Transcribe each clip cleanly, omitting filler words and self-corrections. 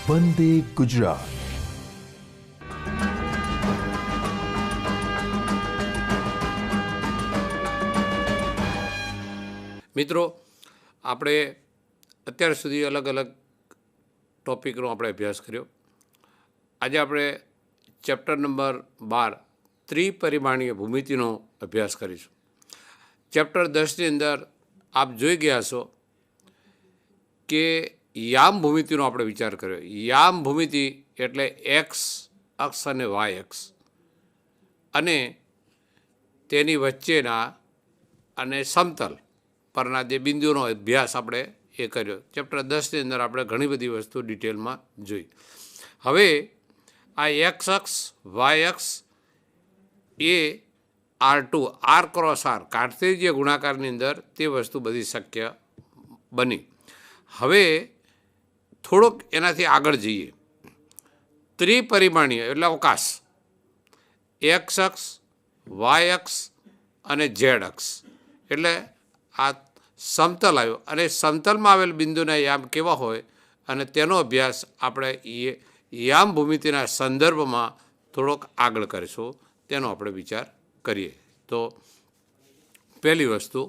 વંદે ગુજરાત. મિત્રો, આપણે અત્યાર સુધી અલગ અલગ ટૉપિકનો આપણે અભ્યાસ કર્યો. આજે આપણે ચેપ્ટર નંબર 12 ત્રિપરિમાણીય ભૂમિતિનો અભ્યાસ કરીશું. ચેપ્ટર 10ની અંદર આપ જોઈ ગયા છો કે યામ ભૂમિતિનો આપણે વિચાર કર્યો. યામ ભૂમિતિ એટલે એક્સ અક્ષ અને વાય અક્ષ અને તેની વચ્ચેના અને સમતલ પરના જે બિંદુઓનો અભ્યાસ આપણે એ કર્યો. ચેપ્ટર 10ની અંદર આપણે ઘણી બધી વસ્તુ ડિટેલમાં જોઈ. હવે આ એક્સ અક્ષ વાય અક્ષ એ R2 R ક્રોસ R કાર્તેજીય ગુણાકારની અંદર તે વસ્તુ બધી શક્ય બની. હવે થોડોક એનાથી આગળ જઈએ. ત્રિપરિમાણીય એટલે અવકાશ, એક્સ અક્ષ વાય અક્ષ અને ઝેડ અક્ષ એટલે આ સમતલ આવ્યો અને સમતલમાં આવેલ બિંદુના યામ કેવા હોય અને તેનો અભ્યાસ આપણે યામ ભૂમિતિના સંદર્ભમાં થોડોક આગળ કરીશું. તેનો આપણે વિચાર કરીએ. તો પહેલી વસ્તુ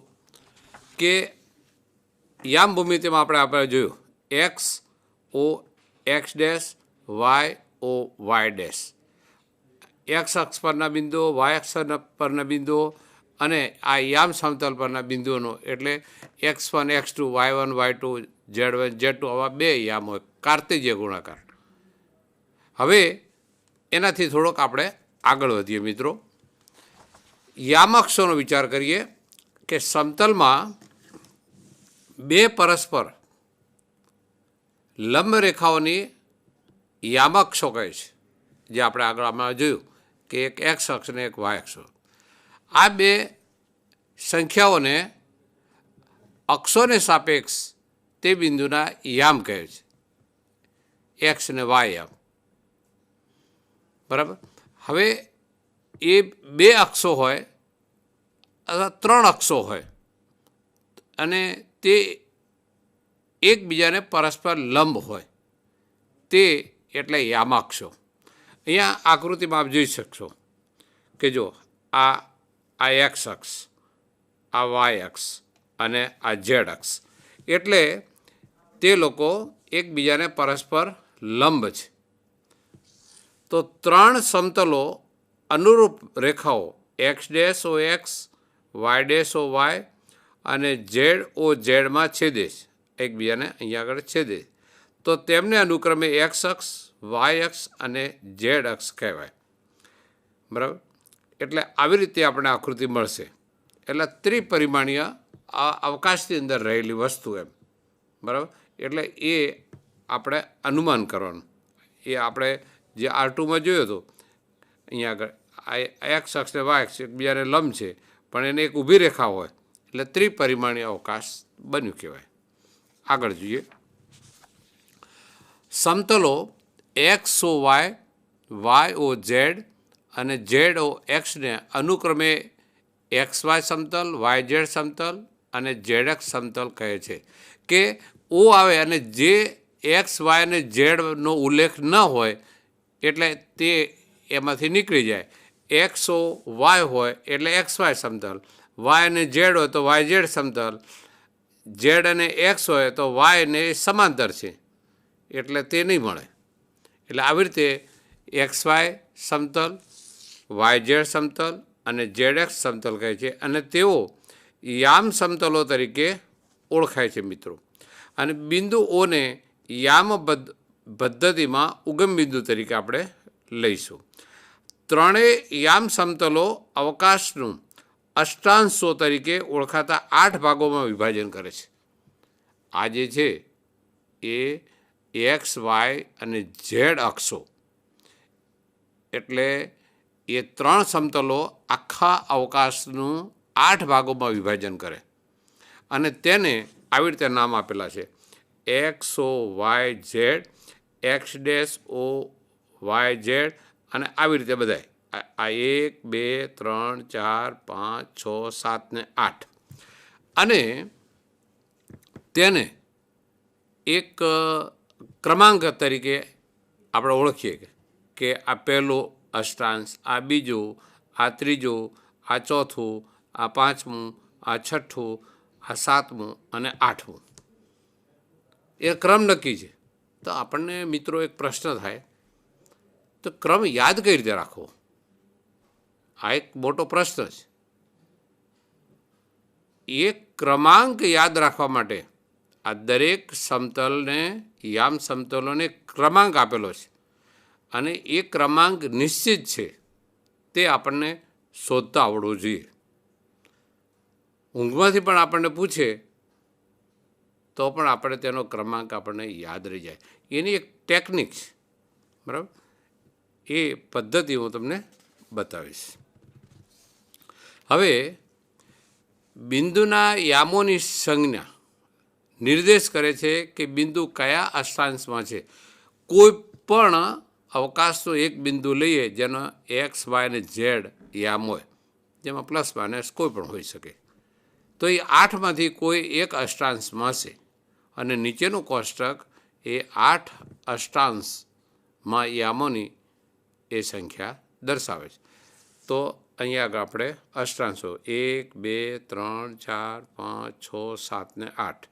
કે યામ ભૂમિતિમાં આપણે જોયું X O X dash Y O Y dash, X અક્ષ પરના બિંદુઓ વાય અક્ષ પરના બિંદુઓ અને આ યામ સમતલ પરના બિંદુઓનો એટલે X1 X2 Y1 Y2 Z1 Z2 આવા બે યામ હોય કાર્તેજીય ગુણાકાર. હવે એનાથી થોડોક આપણે આગળ વધીએ મિત્રો. યામક્ષોનો વિચાર કરીએ કે સમતલમાં બે પરસ્પર લંબ રેખાઓની યામક્ષો કહે છે, જે આપણે આગળ આમાં જોયું કે એક એક્સ અક્ષ અને એક વાય અક્ષ. આ બે સંખ્યાઓને અક્ષોને સાપેક્ષ તે બિંદુના યામ કહે છે, એક્સ અને વાય યામ. બરાબર. હવે એ બે અક્ષો હોય અથવા ત્રણ અક્ષો હોય અને તે એકબીજાને પરસ્પર લંબ હોય તે એટલે યામાક્ષો. અહીંયા આકૃતિમાં આપ જોઈ શકશો કે જો આ એક્સ અક્ષ, આ વાય અક્ષ અને આ ઝેડ અક્ષ એટલે તે લોકો એકબીજાને પરસ્પર લંબ છે. તો ત્રણ સમતલો અનુરૂપ રેખાઓ X dash O X Y dash O Y અને ઝેડ ઓ ઝેડમાં છેદે છે, એકબીજાને અહીંયા આગળ છેદે. તો તેમને અનુક્રમે એક્સ અક્ષ વાય અક્ષ અને ઝેડ અક્ષ કહેવાય. બરાબર. એટલે આવી રીતે આપણે આકૃતિ મળશે. એટલે ત્રિપરિમાણીય આ અવકાશની અંદર રહેલી વસ્તુ એમ. બરાબર. એટલે એ આપણે અનુમાન કરવાનું. એ આપણે જે R2માં જોયો હતો અહીંયા આગળ આ એક્સ અક્ષ ને વાય અક્ષ એકબીજાને લંબ છે પણ એને એક ઊભી રેખા હોય એટલે ત્રિપરિમાણીય અવકાશ બન્યું કહેવાય. આગળ જોઈએ. સમતલો x O y y O z અને ઝેડ ઓ એક્સને અનુક્રમે એક્સ વાય સમતલ વાય ઝેડ સમતલ અને ઝેડ એક્સ સમતલ કહે છે. કે ઓ આવે અને જે એક્સ વાય અને ઝેડનો ઉલ્લેખ ન હોય એટલે તે એમાંથી નીકળી જાય. એક્સ ઓ વાય હોય એટલે એક્સ વાય સમતલ, વાય અને ઝેડ હોય તો વાય ઝેડ સમતલ, ઝેડ અને એક્સ હોય તો વાય ને સમાંતર છે એટલે તે નહીં મળે. એટલે આવી રીતે એક્સ વાય સમતલ, વાય ઝેડ સમતલ અને ઝેડ એક્સ સમતલ કહે છે અને તેઓ યામ સમતલો તરીકે ઓળખાય છે મિત્રો. અને બિંદુ ઓને યામ પદ્ધતિમાં ઉગમ બિંદુ તરીકે આપણે લઈશું. ત્રણેય યામ સમતલો અવકાશનું અષ્ટાંશો તરીકે ઓળખાતા 8 ભાગોમાં વિભાજન કરે છે. આ જે છે એ એક્સ વાય અને ઝેડ અક્ષો એટલે એ ત્રણ સમતલો આખા અવકાશનું 8 ભાગોમાં વિભાજન કરે અને તેને આવી રીતે નામ આપેલા છે x O Y Z, X dash O Y Z અને આવી રીતે બધાય આ 1 2 3 4 5 6 7 ને 8 અને તેને એક ક્રમાંક તરીકે આપણે ઓળખીએ કે આ પહેલો અષ્ટાંશ, આ બીજું, આ ત્રીજું, આ ચોથું, આ પાંચમું, આ છઠ્ઠું, આ સાતમું અને આઠમું. એ ક્રમ નક્કી છે. તો આપણને મિત્રો એક પ્રશ્ન થાય, તો ક્રમ યાદ કઈ રીતે રાખવો? આ એક મોટો પ્રશ્ન છે. એ ક્રમાંક યાદ રાખવા માટે આ દરેક સમતલને, યામ સમતલોને ક્રમાંક આપેલો છે અને એ ક્રમાંક નિશ્ચિત છે. તે આપણને શોધતા આવડવું જોઈએ. ઊંઘમાંથી પણ આપણને પૂછે તો પણ આપણે તેનો ક્રમાંક આપણને યાદ રહી જાય. એની એક ટેકનિક છે, બરાબર? એ પદ્ધતિ હું તમને બતાવીશ. હવે બિંદુના યામોની સંજ્ઞા નિર્દેશ કરે છે કે બિંદુ કયા અષ્ટાંશમાં છે. કોઈ પણ અવકાશનો એક બિંદુ લઈએ જેનો એક્સ, વાય અને ઝેડ યામ હોય, જેમાં પ્લસ માઇનસ કોઈ પણ હોઈ શકે, તો એ 8માંથી કોઈ એક અષ્ટાંશમાં છે અને નીચેનું કોષ્ટક એ 8 અષ્ટાંશમાં યામોની એ સંખ્યા દર્શાવે છે. તો અહીંયા આગળ આપણે અષ્ટાંશો 1, 2, 3, 4, 5, 6, 7 ને 8.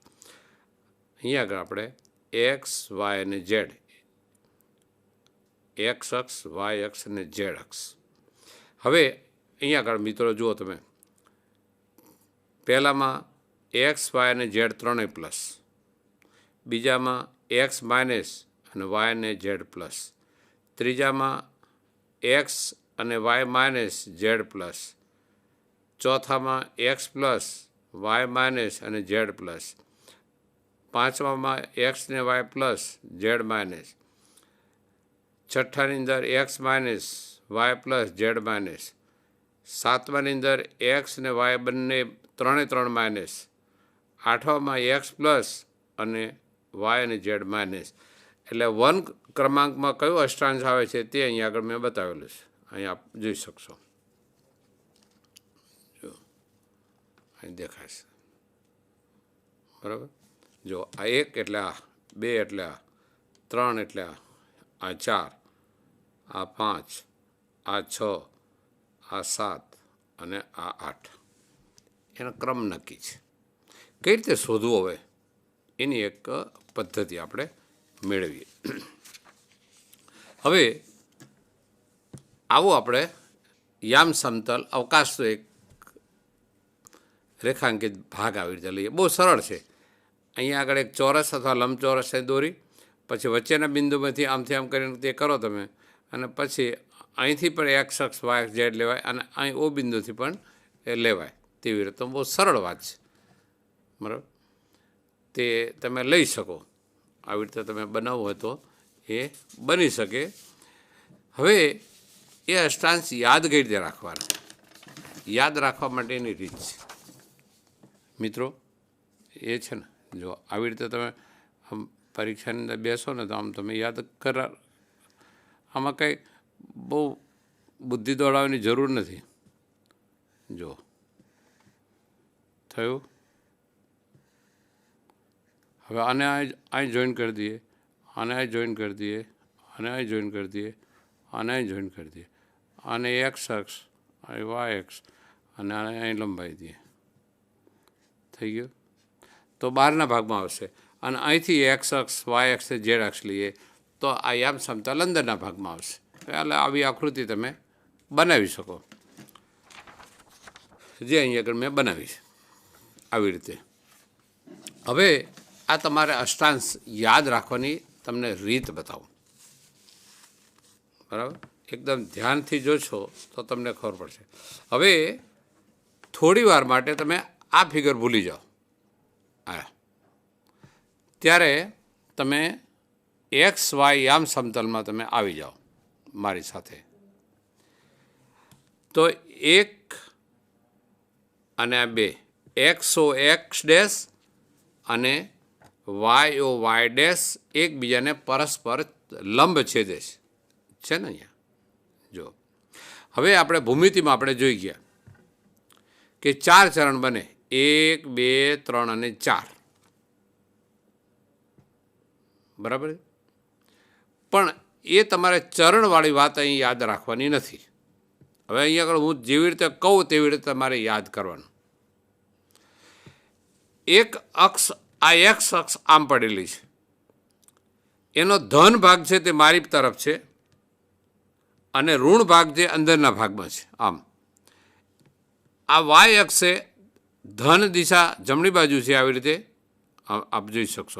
અહીંયા આગળ આપણે એક્સ, વાય અને ઝેડ, એક્સ અક્ષ, વાય અક્ષ અને ઝેડ અક્ષ. હવે અહીંયા આગળ મિત્રો જુઓ તમે, પહેલામાં એક્સ, વાય અને ઝેડ ત્રણેય પ્લસ, બીજામાં એક્સ માઇનસ અને વાય અને ઝેડ પ્લસ, ત્રીજામાં એક્સ અને વાય માઇનસ ઝેડ પ્લસ, ચોથામાં એક્સ પ્લસ વાય માઇનસ અને ઝેડ પ્લસ, પાંચમામાં એક્સ ને વાય પ્લસ ઝેડ માઇનસ, છઠ્ઠાની અંદર x minus y plus z minus, સાતમાની અંદર એક્સ ને વાય બંને ત્રણે માઇનસ, આઠમામાં એક્સ પ્લસ અને વાય અને ઝેડ માઇનસ. એટલે 1 ક્રમાંકમાં કયો અષ્ટાંશ આવે છે તે અહીંયા આગળ મેં બતાવેલું છે. અહીંયા આપ જોઈ શકશો, જો અહીં દેખાશે, બરાબર? જો આ 1 એટલે આ, 2 એટલે આ, 3 એટલે આ, 4, આ 5, આ 6, આ 7 અને આ 8. એનો ક્રમ નક્કી છે. કઈ રીતે શોધવું હવે એની એક પદ્ધતિ આપણે મેળવીએ. હવે આવો આપણે યામ સમતલ અવકાશનો એક રેખાંકિત ભાગ આવી રીતે લઈએ. બહુ સરળ છે. અહીંયા આગળ એક ચોરસ અથવા લંબચોરસને દોરી, પછી વચ્ચેના બિંદુમાંથી આમથી આમ કરીને તે કરો તમે, અને પછી અહીંથી પણ એક્સ અક્ષ, વાય અક્ષ, ઝેડ લેવાય અને અહીં ઓ બિંદુથી પણ એ લેવાય. તેવી રીતે બહુ સરળ વાત છે, બરાબર? તે તમે લઈ શકો. આવી રીતે તમે બનાવવું હોય તો એ બની શકે. હવે એ અષ્ટાંશ યાદ કઈ રીતે રાખવાના? યાદ રાખવા માટેની રીત છે મિત્રો એ છે ને, જો આવી રીતે તમે આમ પરીક્ષાની અંદર બેસો ને તો આમ તમે યાદ કરા, આમાં કંઈ બહુ બુદ્ધિ દોડાવવાની જરૂર નથી. જો થયું. હવે આને અહીં જોઈન કરી દઈએ, આને અહીં જોઈન કરી દઈએ, આને અહીં જોઈન કરી દઈએ, આને અહીં જોઈન કરી દઈએ, આને એક્સ અક્ષ, અહીં વાય અક્ષ અને આને અહીં લંબાવી દઈએ. થઈ ગયું. તો બહારના ભાગમાં આવશે અને અહીંથી એક્સ અક્ષ, વાય અક્ષ, ઝેડ અક્ષ લઈએ તો આ યામ સમતલ અંદરના ભાગમાં આવશે. એટલે આવી આકૃતિ તમે બનાવી શકો, જે અહીં આગળ મેં બનાવી છે આવી રીતે. હવે આ તમારે અષ્ટાંશ યાદ રાખવાની તમને રીત બતાવું, બરાબર? એકદમ ધ્યાનથી જોશો તો તમને ખબર પડશે. હવે થોડી વાર માટે તમે આ ફિગર ભૂલી જાઓ. ત્યારે તમે એક્સ, વાય યામ સમતલમાં તમે આવી જાઓ મારી સાથે. તો 1 અને 2, એક્સ ઓ એક્સ ડેશ અને વાય ઓ વાય ડેશ એકબીજાને પરસ્પર લંબ છેદે છે ને અહીંયા. જો હવે આપણે ભૂમિતિમાં આપણે જોઈ ગયા કે 4 ચરણ બને, 1, 2, 3 અને 4, બરાબર? પણ એ તમારે ચરણવાળી વાત અહીં યાદ રાખવાની નથી. હવે અહીં આગળ હું જેવી રીતે કહું તેવી રીતે તમારે યાદ કરવાનું. એક અક્ષ, આ એક્સ અક્ષ આમ પડેલી છે, એનો ધન ભાગ છે તે મારી તરફ છે અને ઋણ ભાગ જે અંદરના ભાગમાં છે. આમ આ વાય અક્ષે ધન દિશા જમણી બાજુ છે, આવી રીતે આપ જોઈ શકશો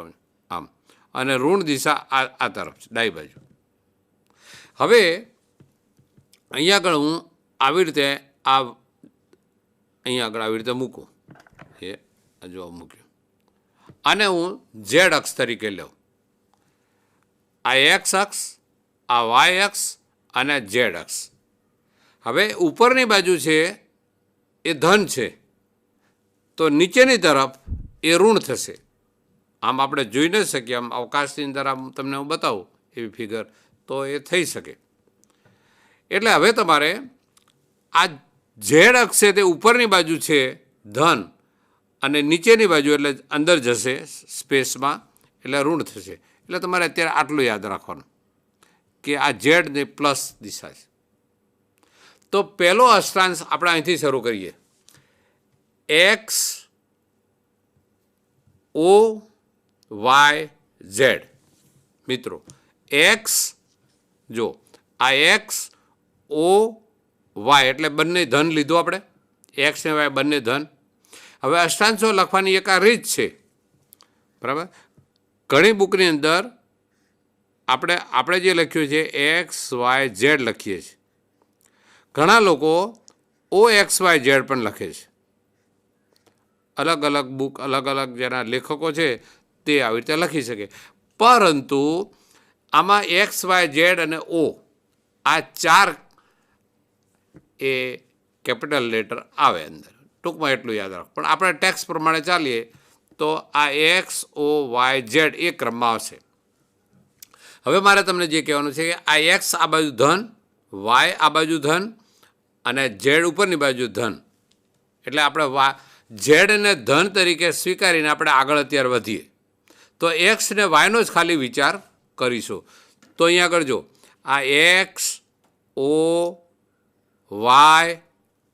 આમ, અને ઋણ દિશા આ તરફ છે, ડાબી બાજુ. હવે અહીંયા આગળ હું આવી રીતે અહીંયા આગળ આવી રીતે મૂકું, એ જો મૂક્યું, આને હું ઝેડ અક્ષ તરીકે લઉં. આ એક્સ અક્ષ, આ વાય અક્ષ અને ઝેડ અક્ષ. હવે ઉપરની બાજુ છે એ ધન છે, તો નીચેની તરફ એ ઋણ થશે. આમ આપણે જોઈ ન શકીએ, આમ અવકાશની અંદર આમ તમને હું બતાવું એવી ફિગર, તો એ થઈ શકે. એટલે હવે તમારે આ ઝેડ અક્ષ છે તે ઉપરની બાજુ છે ધન, અને નીચેની બાજુ એટલે અંદર જશે સ્પેસમાં, એટલે ઋણ થશે. એટલે તમારે અત્યારે આટલું યાદ રાખવાનું કે આ ઝેડ ને પ્લસ દિશા છે. તો પહેલો અષ્ટાંશ આપણે અહીંથી શરૂ કરીએ. X O Y Z. મિત્રો એક્સ, જો આ એક્સ ઓ વાય એટલે બંને ધન લીધું આપણે, એક્સ ને વાય બંને ધન. હવે અષ્ટાંશો લખવાની એક આ રીત છે, બરાબર. ઘણી બુકની અંદર આપણે જે લખ્યું છે એક્સ વાય ઝેડ લખીએ છીએ. ઘણા લોકો ઓ એક્સ વાય ઝેડ પણ લખે છે. અલગ અલગ બુક, અલગ અલગ જેના લેખકો છે તે આવી રીતે લખી શકે. પરંતુ આમાં એક્સ વાય ઝેડ અને ઓ, આ ચાર એ કેપિટલ લેટર આવે અંદર. ટૂંકમાં એટલું યાદ રાખો. પણ આપણે ટેક્સ પ્રમાણે ચાલીએ તો આ એક્સ ઓ વાય ઝેડ એ ક્રમમાં આવશે. હવે મારે તમને જે કહેવાનું છે કે આ એક્સ આ બાજુ ધન, વાય આ બાજુ ધન અને ઝેડ ઉપરની બાજુ ધન. એટલે આપણે ઝેડને ધન તરીકે સ્વીકારીને આપણે આગળ અત્યારે વધીએ. તો એક્સ ને વાયનો જ ખાલી વિચાર કરીશું. તો અહીંયા આગળ જો આ એક્સ ઓ વાય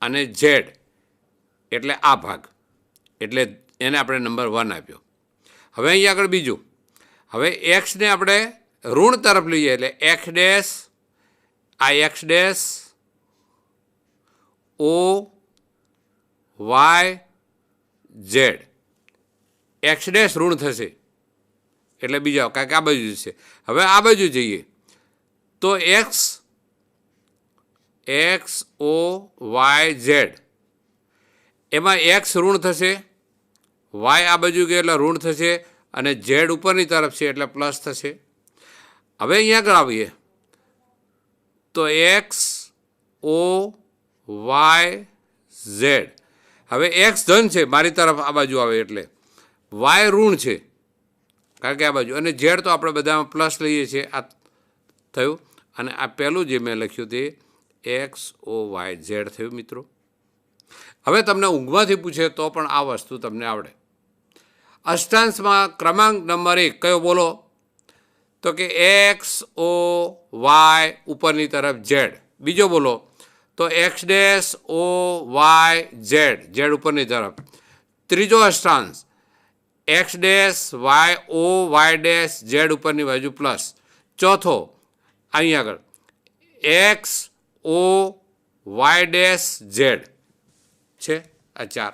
અને ઝેડ એટલે આ ભાગ, એટલે એને આપણે નંબર 1 આપ્યો. હવે અહીંયા આગળ બીજું, હવે એક્સને આપણે ઋણ તરફ લઈએ એટલે એક્સ ડેશ, આ X dash O Y Z. X dash ઋણ થશે એટલે બીજા કાંઈક આ બાજુ છે. હવે આ બાજુ જઈએ તો એક્સ ઓ વાય ઝેડ, એમાં એક્સ ઋણ થશે, વાય આ બાજુ ગયો એટલે ઋણ થશે, અને ઝેડ ઉપરની તરફ છે એટલે પ્લસ થશે. હવે અહીંયા આગળ આવીએ તો એક્સ ઓ વાય ઝેડ. હવે એક્સ ધન છે મારી તરફ આ બાજુ આવે એટલે વાય ઋણ છે કારણ કે આ બાજુ, અને ઝેડ તો આપણે બધામાં પ્લસ લઈએ છીએ. આ થયું, અને આ પહેલું જે મેં લખ્યું તે એક્સ ઓ વાય ઝેડ થયું. મિત્રો હવે તમને ઊંઘમાંથી પૂછે તો પણ આ વસ્તુ તમને આવડે. અષ્ટાંશમાં ક્રમાંક નંબર 1 કયો બોલો? તો કે એક્સ ઓ વાય ઉપરની તરફ ઝેડ. બીજો બોલો તો x dash O Y z, z ઉપરની તરફ. ત્રીજો અષ્ટાંશ x dash Y O Y dash z ઉપરની બાજુ પ્લસ. ચોથો અહીં આગળ x O Y dash z છે. આ ચાર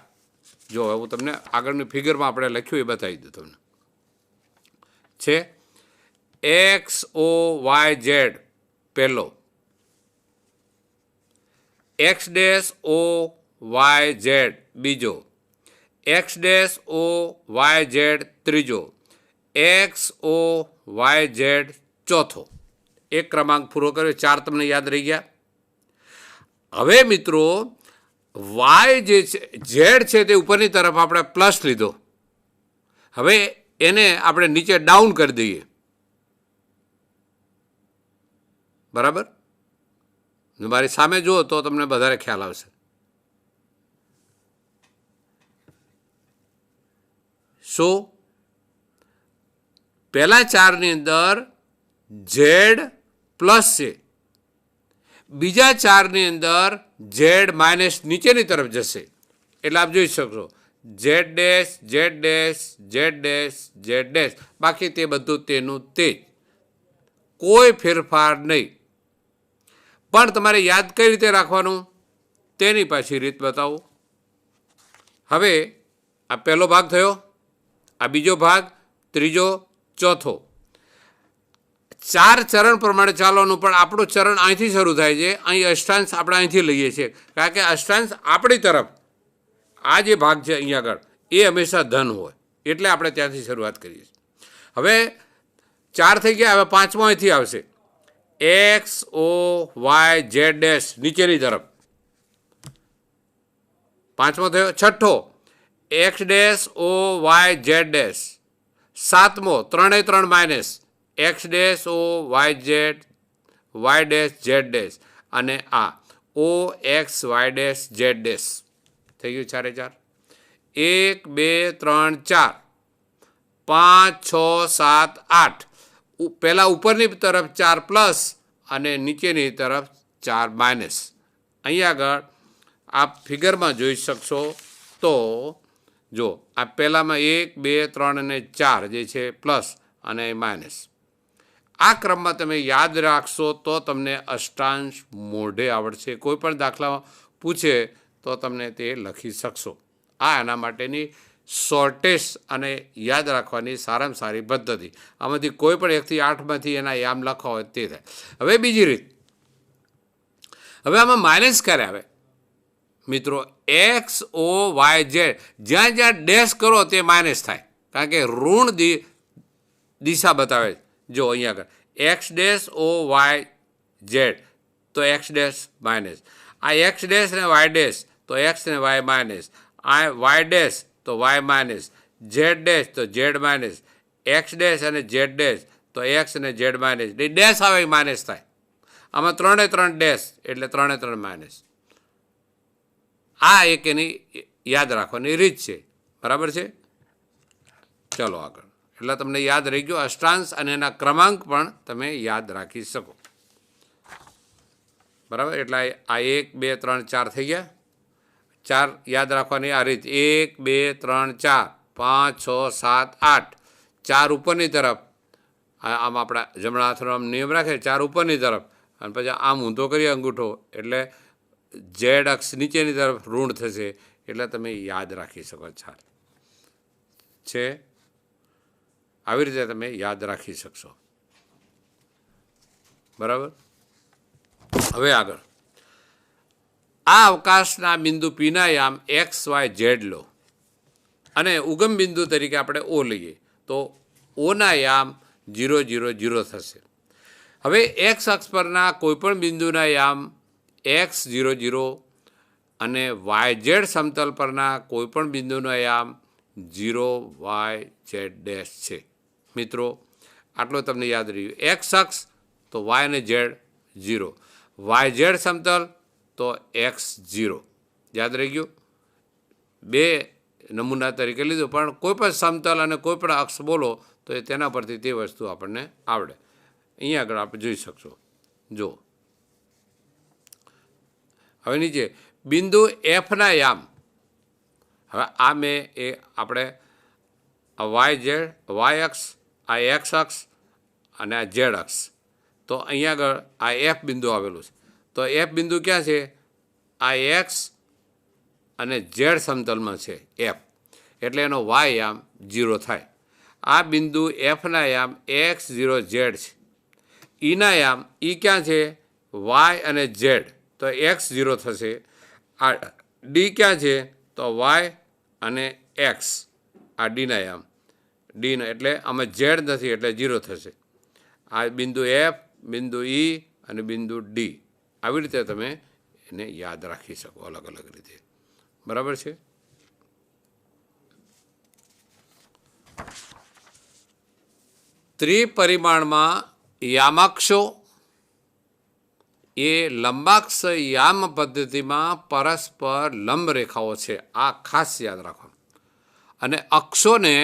જો હું તમને આગળની ફિગરમાં આપણે લખ્યું એ બતાવી દઉં તમને. છે એક્સ ઓ વાય ઝેડ પહેલો, x dash O Y z બીજો, x dash O Y z ત્રીજો, એક્સ ઓ વાય ઝેડ ચોથો. એક ક્રમાંક પૂરો કર્યો, 4 તમને યાદ રહી ગયા. હવે મિત્રો વાય જે છે, ઝેડ છે તે ઉપરની તરફ આપણે પ્લસ લીધો. હવે એને આપણે નીચે ડાઉન કરી દઈએ, બરાબર. મારી સામે જુઓ તો તમને વધારે ખ્યાલ આવશે. શું પહેલા 4ની અંદર ઝેડ પ્લસ છે, બીજા ચારની અંદર ઝેડ માઇનસ નીચેની તરફ જશે. એટલે આપ જોઈ શકશો Z dash Z dash Z dash Z dash, બાકી તે બધું તેનું તે જ, કોઈ ફેરફાર નહીં. પણ તમારે યાદ કઈ રીતે રાખવાનું તેની પાછી રીત બતાવું. હવે આ પહેલો ભાગ થયો, આ બીજો ભાગ, ત્રીજો, ચોથો. 4 ચરણ પ્રમાણે ચાલવાનું, પણ આપણું ચરણ અહીંથી શરૂ થાય છે. અહીં અષ્ટાંશ આપણે અહીંથી લઈએ છીએ, કારણ કે અષ્ટાંશ આપણી તરફ આ જે ભાગ છે અહીંયા આગળ એ હંમેશા ધન હોય, એટલે આપણે ત્યાંથી શરૂઆત કરીએ છીએ. હવે 4 થઈ ગયા, હવે પાંચમો અહીંથી આવશે. X O Y Z dash નીચેની તરફ, પાંચમો થયો. છઠ્ઠો X dash O Y Z dash. સાતમો 3 3 minus X dash O Y Z Y dash Z dash, અને આ O X Y dash Z dash. થઈ ગયું 4 4. 1 2 3 4 5 6 7 8. પહેલાં ઉપરની તરફ 4 પ્લસ અને નીચેની તરફ 4 માઇનસ. અહીંયા આગળ આપ ફિગરમાં જોઈ શકશો. તો જો આ પહેલાંમાં 1 2 3 અને 4 જે છે પ્લસ અને માઇનસ. આ ક્રમમાં તમે યાદ રાખશો તો તમને અષ્ટાંશ મોઢે આવડશે. કોઈ પણ દાખલામાં પૂછે તો તમને તે લખી શકશો. આ એના માટેની શોર્ટેસ્ટ અને યાદ રાખવાની સારામાં સારી પદ્ધતિ. આમાંથી કોઈ પણ 1 થી 8માંથી એના યામ લખવા હોય તે થાય. હવે બીજી રીત, હવે આમાં માઇનસ ક્યારે આવે મિત્રો? એક્સ ઓ વાય ઝેડ, જ્યાં જ્યાં ડેશ કરો તે માઇનસ થાય, કારણ કે ઋણ દિશા બતાવે. જો અહીંયા આગળ X dash O Y Z તો એક્સ ડેશ માઇનસ, આ એક્સ ડેશ ને વાય ડેશ તો એક્સ ને વાય માઇનસ, આ વાય ડેશ તો વાય માઇનસ, ઝેડ ડેશ તો ઝેડ માઇનસ, એક્સ ડેશ અને ઝેડ ડેશ તો એક્સ અને ઝેડ માઇનસ. ડેશ આવે માઇનસ થાય. આમાં 3 3 ડેશ એટલે 3 3 માઇનસ. આ એક એની યાદ રાખવાની રીત છે. બરાબર છે? ચલો આગળ. એટલે તમને યાદ રહી ગયો. અષ્ટાંશ અને એના ક્રમાંક પણ તમે યાદ રાખી શકો. બરાબર? એટલે આ 1 2 3 4 થઈ ગયા. 4 યાદ રાખવાની આ રીત: 1 2 3 4 5 6 7 8. 4 ઉપરની તરફ, આમ આપણા જમણા હાથનો આમ નિયમ રાખે, 4 ઉપરની તરફ, અને પછી આમ ઊંધો કરીએ અંગૂઠો એટલે ઝેડ અક્ષ નીચેની તરફ ઋણ થશે. એટલે તમે યાદ રાખી શકો. 4 છે. આવી રીતે તમે યાદ રાખી શકશો. બરાબર? હવે આગળ આ અવકાશના બિંદુ પીના યામ એક્સ વાય ઝેડ લો અને ઉગમ બિંદુ તરીકે આપણે ઓ લઈએ, તો ઓના યામ 0 0 0 થશે. હવે એક્સ અક્ષ પરના કોઈપણ બિંદુના યામ એક્સ 0 0 અને વાય ઝેડ સમતલ પરના કોઈપણ બિંદુના યામ 0 વાય ઝેડ ડેશ છે. મિત્રો આટલો તમને યાદ રહ્યું. એક્સ અક્ષ તો વાય અને ઝેડ 0, વાય ઝેડ સમતલ તો એક્સ 0. યાદ રહી ગયું? 2 નમૂના તરીકે લીધું, પણ કોઈ પણ સમતલ અને કોઈ પણ અક્ષ બોલો તો તેના પરથી તે વસ્તુ આપણને આવડે. અહીંયા આગળ આપણે જોઈ શકશો. જો હવે નીચે બિંદુ એફના યામ. હવે આ મેં એ આપણે વાય અક્ષ, આ એક્સ અક્ષ અને આ ઝેડ અક્ષ. તો અહીંયા આગળ આ એફ બિંદુ આવેલું છે. તો એફ બિંદુ ક્યાં છે? આ એક્સ અને ઝેડ સમતલમાં છે એફ, એટલે એનો વાય યામ 0 થાય. આ બિંદુ એફના યામ એક્સ 0 ઝેડ છે. ઈના યામ ઈ ક્યાં છે? વાય અને ઝેડ, તો એક્સ 0 થશે. આ ડી ક્યાં છે? તો વાય અને એક્સ. આ ડીના યામ, ડીના એટલે આમાં ઝેડ નથી એટલે 0 થશે. આ બિંદુ એફ, બિંદુ ઈ અને બિંદુ ડી. આવી રીતે તમે એને યાદ રાખી શકો અલગ અલગ રીતે. બરાબર છે? ત્રિપરિમાણમાં યામાક્ષો એ લંબાક્ષ યામ પદ્ધતિમાં પરસ્પર લંબ રેખાઓ છે. આ ખાસ યાદ રાખવાનું. અને અક્ષોને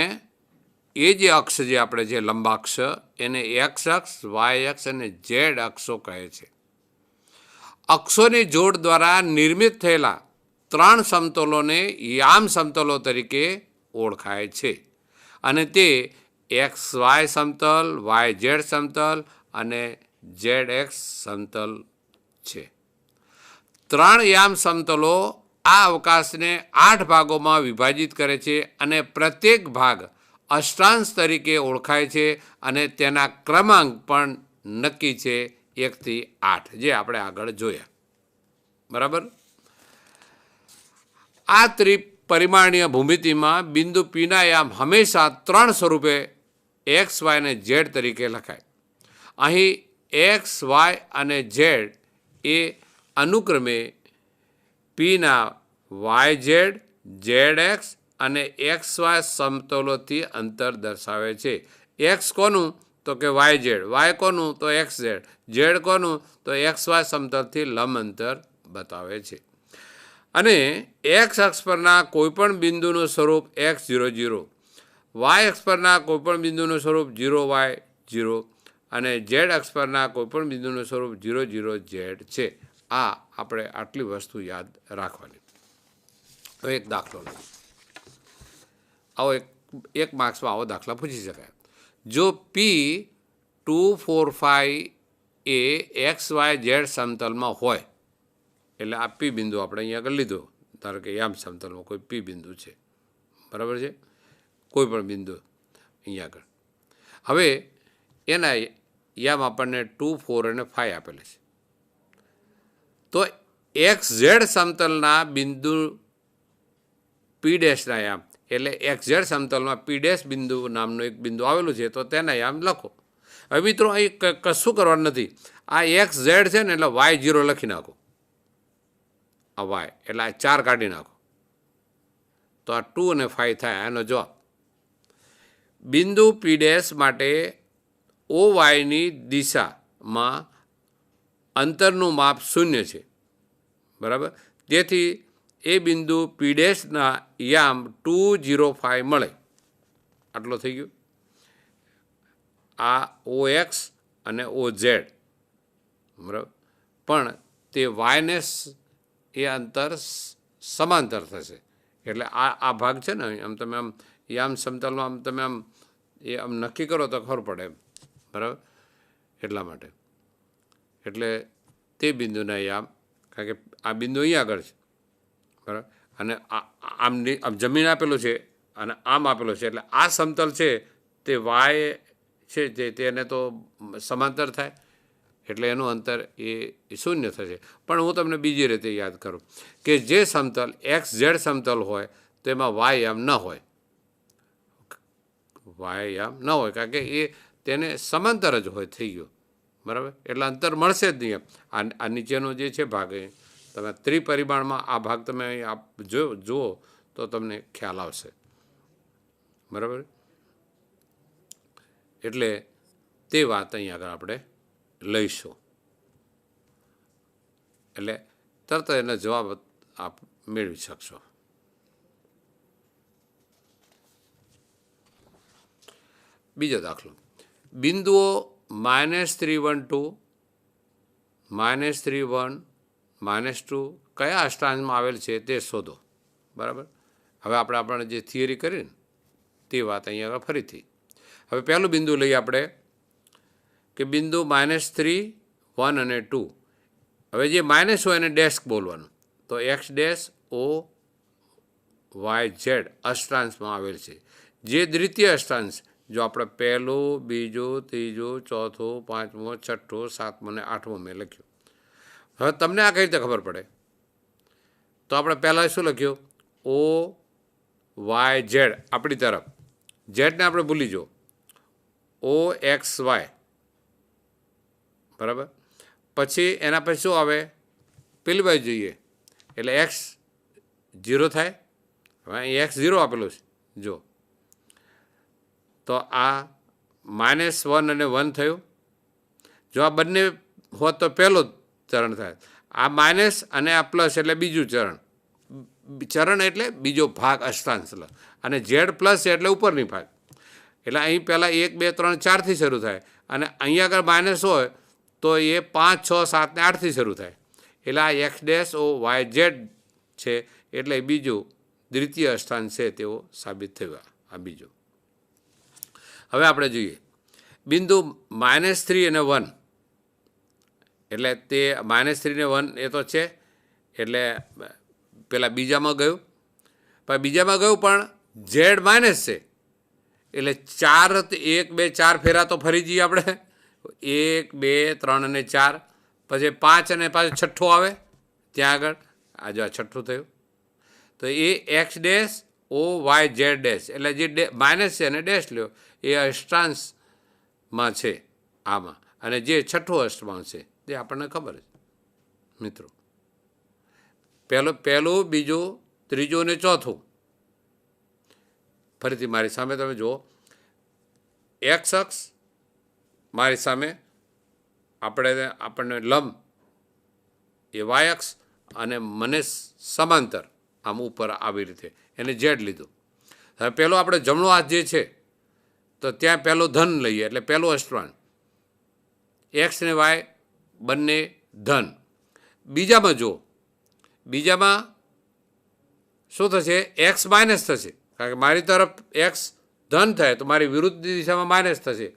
એ જે અક્ષ જે આપણે જે લંબાક્ષ એને એક્સ અક્ષ, વાય અક્ષ અને ઝેડ અક્ષો કહે છે. અક્ષોની જોડ દ્વારા નિર્મિત થયેલા 3 સમતલોને યામ સમતલો તરીકે ઓળખાય છે અને તે એક્સ વાય સમતલ, વાય ઝેડ સમતલ અને ઝેડ એક્સ સમતલ છે. 3 યામ સમતલો આ અવકાશને 8 ભાગોમાં વિભાજિત કરે છે અને પ્રત્યેક ભાગ અષ્ટાંશ તરીકે ઓળખાય છે અને તેના ક્રમાંક પણ નક્કી છે 1 થી 8, જે આપણે આગળ જોયા. બરાબર. આ ત્રિપરિમાણીય ભૂમિતિમાં બિંદુ પીના યામ હંમેશા 3 સ્વરૂપે એક્સ, વાય અને ઝેડ તરીકે લખાય. અહીં એક્સ, વાય અને ઝેડ એ અનુક્રમે પીના વાય ઝેડ, ઝેડ એક્સ અને એક્સ વાય સમતલોથી અંતર દર્શાવે છે. એક્સ કોનું? તો કે વાય ઝેડ. વાય કોનું? તો એક્સ ઝેડ. ઝેડ કોનું? તો એક્સ વાય સમતલથી લંબ અંતર બતાવે છે. અને એક્સ અક્ષ પરના કોઈપણ બિંદુનું સ્વરૂપ x00, વાય અક્ષ પરના કોઈપણ બિંદુનું સ્વરૂપ 0y0 અને ઝેડ અક્ષ પરના કોઈપણ બિંદુનું સ્વરૂપ 00z છે. આ આપણે આટલી વસ્તુ યાદ રાખવાની. હવે એક દાખલો લો. આવો એક માર્ક્સમાં આવો દાખલા પૂછી શકાય. જો P2, 4, 5 એ એક્સ, વાય, ઝેડ સમતલમાં હોય, એટલે આ પી બિંદુ આપણે અહીંયા આગળ લીધો, ધારો કે યામ સમતલમાં કોઈ પી બિંદુ છે, બરાબર છે, કોઈ પણ બિંદુ અહીંયા આગળ. હવે એના યામ આપણને 2, 4 અને 5 આપેલા છે. તો એક્સ ઝેડ સમતલના બિંદુ પી ડેશના યામ, એટલે એક્સ ઝેડ સમતલમાં પી ડેશ બિંદુ નામનું એક બિંદુ આવેલું છે, તો તેના યામ લખો. હવે મિત્રો અહીં કશું કરવાનું નથી. આ એક્સ ઝેડ છે ને એટલે y0 લખી નાખો. આ વાય એટલે આ 4 કાઢી નાખો, તો આ 2 અને 5 થાય આનો જવાબ. બિંદુ પી ડેશ માટે ઓ વાયની દિશામાં અંતરનું માપ 0 છે, બરાબર. તેથી એ બિંદુ પી ડેશના યામ 2, 0, 5 મળે. આટલો થઈ ગયો. આ ઓ એક્સ અને ઓ ઝેડ, બરાબર. પણ તે વાયને એ અંતર સમાંતર થશે, એટલે આ ભાગ છે ને આમ તમે આમ યામ સમતલમાં આમ તમે આમ એ આમ નક્કી કરો તો ખબર પડે એમ, બરાબર. એટલા માટે એટલે તે બિંદુના યામ, કારણ કે આ બિંદુ અહીંયા આગળ છે, બરાબર, અને આમ જમીન આપેલું છે અને આમ આપેલું છે, એટલે આ સમતલ છે તે વાય છે તેને તો સમાંતર થાય, એટલે એનું અંતર એ 0 થશે. પણ હું તમને બીજી રીતે યાદ કરું કે જે સમતલ એક્સ ઝેડ સમતલ હોય તો એમાં વાય યામ ન હોય, વાય યામ ન હોય, કારણ કે એ તેને સમાંતર જ હોય, થઈ ગયો, બરાબર. એટલે અંતર મળશે જ નહીં. આ નીચેનો જે છે ભાગ, એ તમે ત્રિપરિમાણમાં આ ભાગ તમે જુઓ તો તમને ખ્યાલ આવશે, બરાબર. એટલે તે વાત અહીં આગળ આપણે લઈશું, એટલે તરત એનો જવાબ આપ મેળવી શકશો. બીજો દાખલો. બિંદુઓ -3, 1, 2, -3, 1, -2 કયા અષ્ટાંશમાં આવેલ છે તે શોધો, બરાબર. હવે આપણે જે થિયરી કરી ને તે વાત અહીંયા આગળ ફરીથી. હવે પહેલું બિંદુ લઈએ આપણે કે બિંદુ -3, 1 અને 2. હવે જે માઇનસ હોય એને ડેશ બોલવાનું. તો x dash O Y z અષ્ટાંશમાં આવેલ છે. જે દ્વિતીય અષ્ટાંશ, જો આપણે પહેલું, બીજું, ત્રીજું, ચોથું, પાંચમું, છઠ્ઠું, સાતમું અને આઠમું મેં લખ્યું. હવે તમને આ કઈ રીતે ખબર પડે? તો આપણે પહેલાં શું લખ્યું? ઓ વાય ઝેડ આપણી તરફ, ઝેડને આપણે ભૂલી જાઓ, ઓ એક્સ વાય, બરાબર. પછી એના પછી શું આવે? પેલી બાજુ જોઈએ એટલે એક્સ 0 થાય. હવે અહીં x0 આપેલું છે જો, તો આ -1 અને 1 થયું. જો આ બંને હોત તો પહેલો ચરણ થાય. આ માઇનસ અને આ પ્લસ એટલે બીજું ચરણ. ચરણ એટલે બીજો ભાગ, અષ્ટાંશ. અને ઝેડ પ્લસ છે એટલે ઉપરની ભાગ. એટલે અહીં પહેલાં 1 2 3 4થી શરૂ થાય અને અહીંયા આગળ માઇનસ હોય તો એ 5 6 7 ને 8થી શરૂ થાય. એટલે આ X dash O Y Z છે એટલે બીજું દ્વિતીય અષ્ટાંશ છે તેવો સાબિત થયો. આ બીજું. હવે આપણે જોઈએ બિંદુ -3 અને 1 એટલે તે -3 ને 1 એ તો છે એટલે પેલા બીજામાં ગયું પણ ઝેડ માઇનસ છે એટલે 4 1 2 4 ફેરા તો ફરી જઈએ આપણે 1 2 3 અને 4 પછી 5 અને પાછું છઠ્ઠું આવે ત્યાં આગળ આ જો આ છઠ્ઠું થયું તો એ x dash O Y Z dash એટલે જે માઇનસ છે અને ડેશ લ્યો એ અષ્ટાંશમાં છે આમાં અને જે છઠ્ઠું અષ્ટાંશ છે તે આપણને ખબર છે મિત્રો. પહેલું બીજું ત્રીજું અને ચોથું ફરીથી મારી સામે તમે જુઓ એક્સ અક્ષ મારી સામે આપણને લંબ એ વાય અક્ષ અને મને સમાંતર આમ ઉપર આવી રીતે એને ઝેડ લીધું. હવે પહેલો આપણે જમણો હાથ જે છે તો ત્યાં પહેલું ધન લઈએ એટલે પહેલું અષ્ટાંશ એક્સ ને વાય બંને ધન. બીજામાં જુઓ બીજામાં શું થશે એક્સ માઇનસ થશે કારણ કે મારી તરફ એક્સ ધન થાય તો મારી વિરુદ્ધ દિશામાં માઇનસ થશે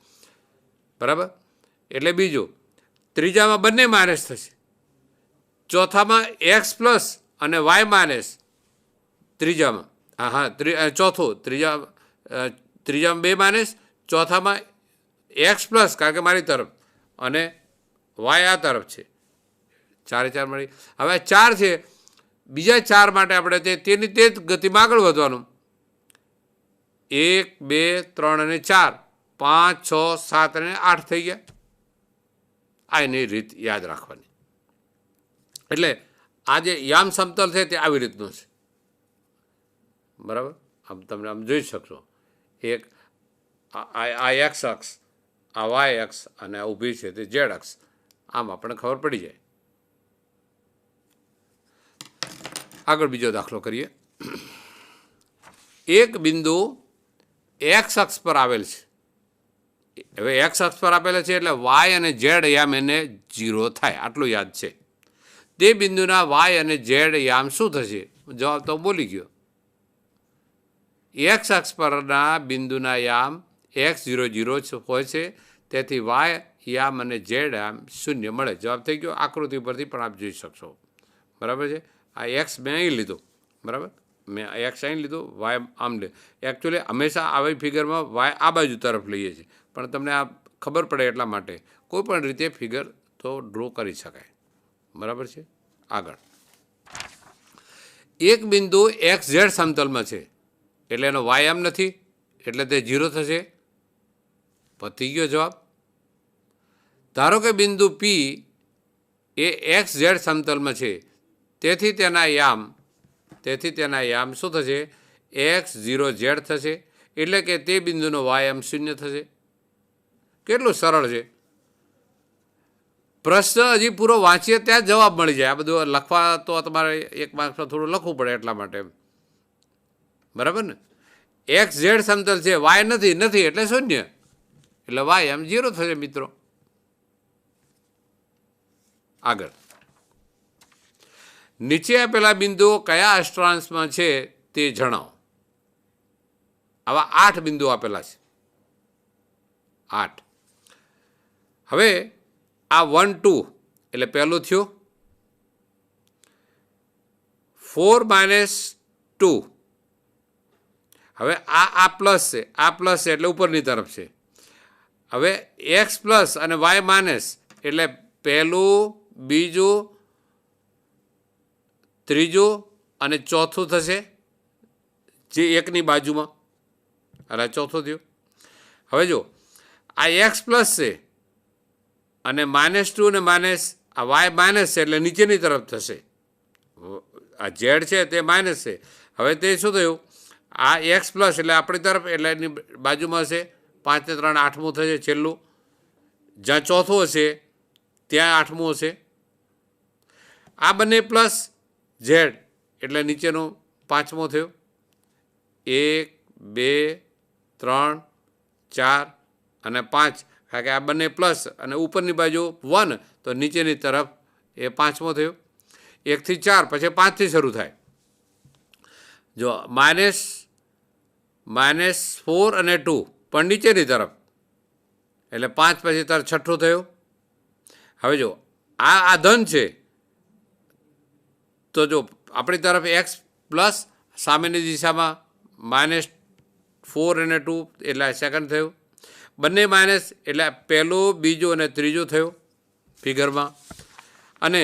બરાબર એટલે બીજું. ત્રીજામાં બંને માઇનસ થશે. ચોથામાં એક્સ પ્લસ અને વાય માઇનસ ત્રીજામાં ચોથું ત્રીજામાં 2 માઇનસ ચોથામાં એક્સ પ્લસ કારણ કે મારી તરફ અને વાય આ તરફ છે 4 4 મળી. હવે 4 છે બીજા 4 માટે આપણે તેની તે જ ગતિમાં આગળ વધવાનું 1 2 3 અને 4 5 6 7 અને 8 થઈ ગયા. આ એની રીત યાદ રાખવાની. એટલે આ જે યામ સમતલ છે તે આવી રીતનું છે બરાબર. આમ તમને આમ જોઈ શકશો એક આ એક્સ અક્ષ આ વાય અક્ષ અને આ ઊભી છે તે ઝેડ અક્ષ આમ આપણને ખબર પડી જાય. આગળ બીજો દાખલો કરીએ. એક બિંદુ એક્સ અક્ષ પર આવેલ છે. હવે એક્સ અક્ષ પર આપેલા છે એટલે વાય અને ઝેડ યામ એને 0 થાય આટલું યાદ છે. તે બિંદુના વાય અને ઝેડ યામ શું થશે? જવાબ તો બોલી ગયો. એક્સ અક્ષ પરના બિંદુના યામ x0 0 હોય છે તેથી વાય યામ અને ઝેડ યામ 0 મળે. જવાબ થઈ ગયો. આકૃતિ પરથી પણ આપ જોઈ શકશો બરાબર છે. આ એક્સ મેં અહીં લીધું બરાબર મેં એક્સ અહીં લીધું વાય આમ લે. એકચ્યુઅલી હંમેશા આવી ફિગરમાં વાય આ બાજુ તરફ લઈએ છીએ પણ તમને આ ખબર પડે એટલા માટે કોઈ પણ રીતે ફિગર તો ડ્રો કરી શકાય બરાબર છે. આગળ એક બિંદુ એક્સ ઝેડ સમતલમાં છે એટલે એનો વાય એમ નથી એટલે તે 0 થશે. પતી ગયો જવાબ. ધારો કે બિંદુ પી એ એક્સ ઝેડ સમતલમાં છે તેથી તેના યામ શું થશે? x0 ઝેડ થશે એટલે કે તે બિંદુનો વાય એમ 0 થશે. કેટલું સરળ છે. પ્રશ્ન હજી પૂરો વાંચીએ ત્યાં જવાબ મળી જાય. આ બધું લખવા તો તમારે એક માર્ક્સમાં થોડું લખવું પડે એટલા માટે બરાબર ને. એક્સ ઝેડ સમતલ છે વાય નથી એટલે 0 એટલે વાય એમ 0 થશે મિત્રો. આગળ નીચે આપેલા બિંદુઓ કયા અષ્ટાંશમાં છે તે જણાવો. આવા 8 બિંદુઓ આપેલા છે 8. હવે આ 1 2 એટલે પહેલું થયું 4 - 2. હવે આ પ્લસ છે આ પ્લસ છે એટલે ઉપરની તરફ છે. હવે એક્સ પ્લસ અને વાય માઇનસ એટલે પહેલું બીજું ત્રીજું અને ચોથું થશે જે એકની બાજુમાં એટલે ચોથું થયું. હવે જો આ એક્સ પ્લસ છે અને -2 અને માઇનસ આ વાય માઇનસ છે એટલે નીચેની તરફ થશે. આ ઝેડ છે તે માઇનસ છે. હવે તે શું થયું? આ એક્સ પ્લસ એટલે આપણી તરફ એટલે એની બાજુમાં હશે 5 ને 3 8મું થશે છેલ્લું. જ્યાં ચોથું હશે ત્યાં 8મું હશે. આ બંને પ્લસ ઝેડ એટલે નીચેનું 5મું થયું. 1 2 3 4 અને 5, કારણ કે આ બંને પ્લસ અને ઉપરની બાજુ 1 તો નીચેની તરફ એ 5મો થયો. 1 થી 4 પછી 5 થી શરૂ થાય. જો -4 અને 2 પણ નીચેની તરફ એટલે 5 પછી તાર 6ઠું થયું. હવે જો આ ધન છે તો જો આપણી તરફ x પ્લસ સામેની દિશામાં -4 અને 2 એટલે સેકન્ડ થયું. બંને માઇનસ એટલે પહેલું બીજું અને ત્રીજું થયું ફિગરમાં. અને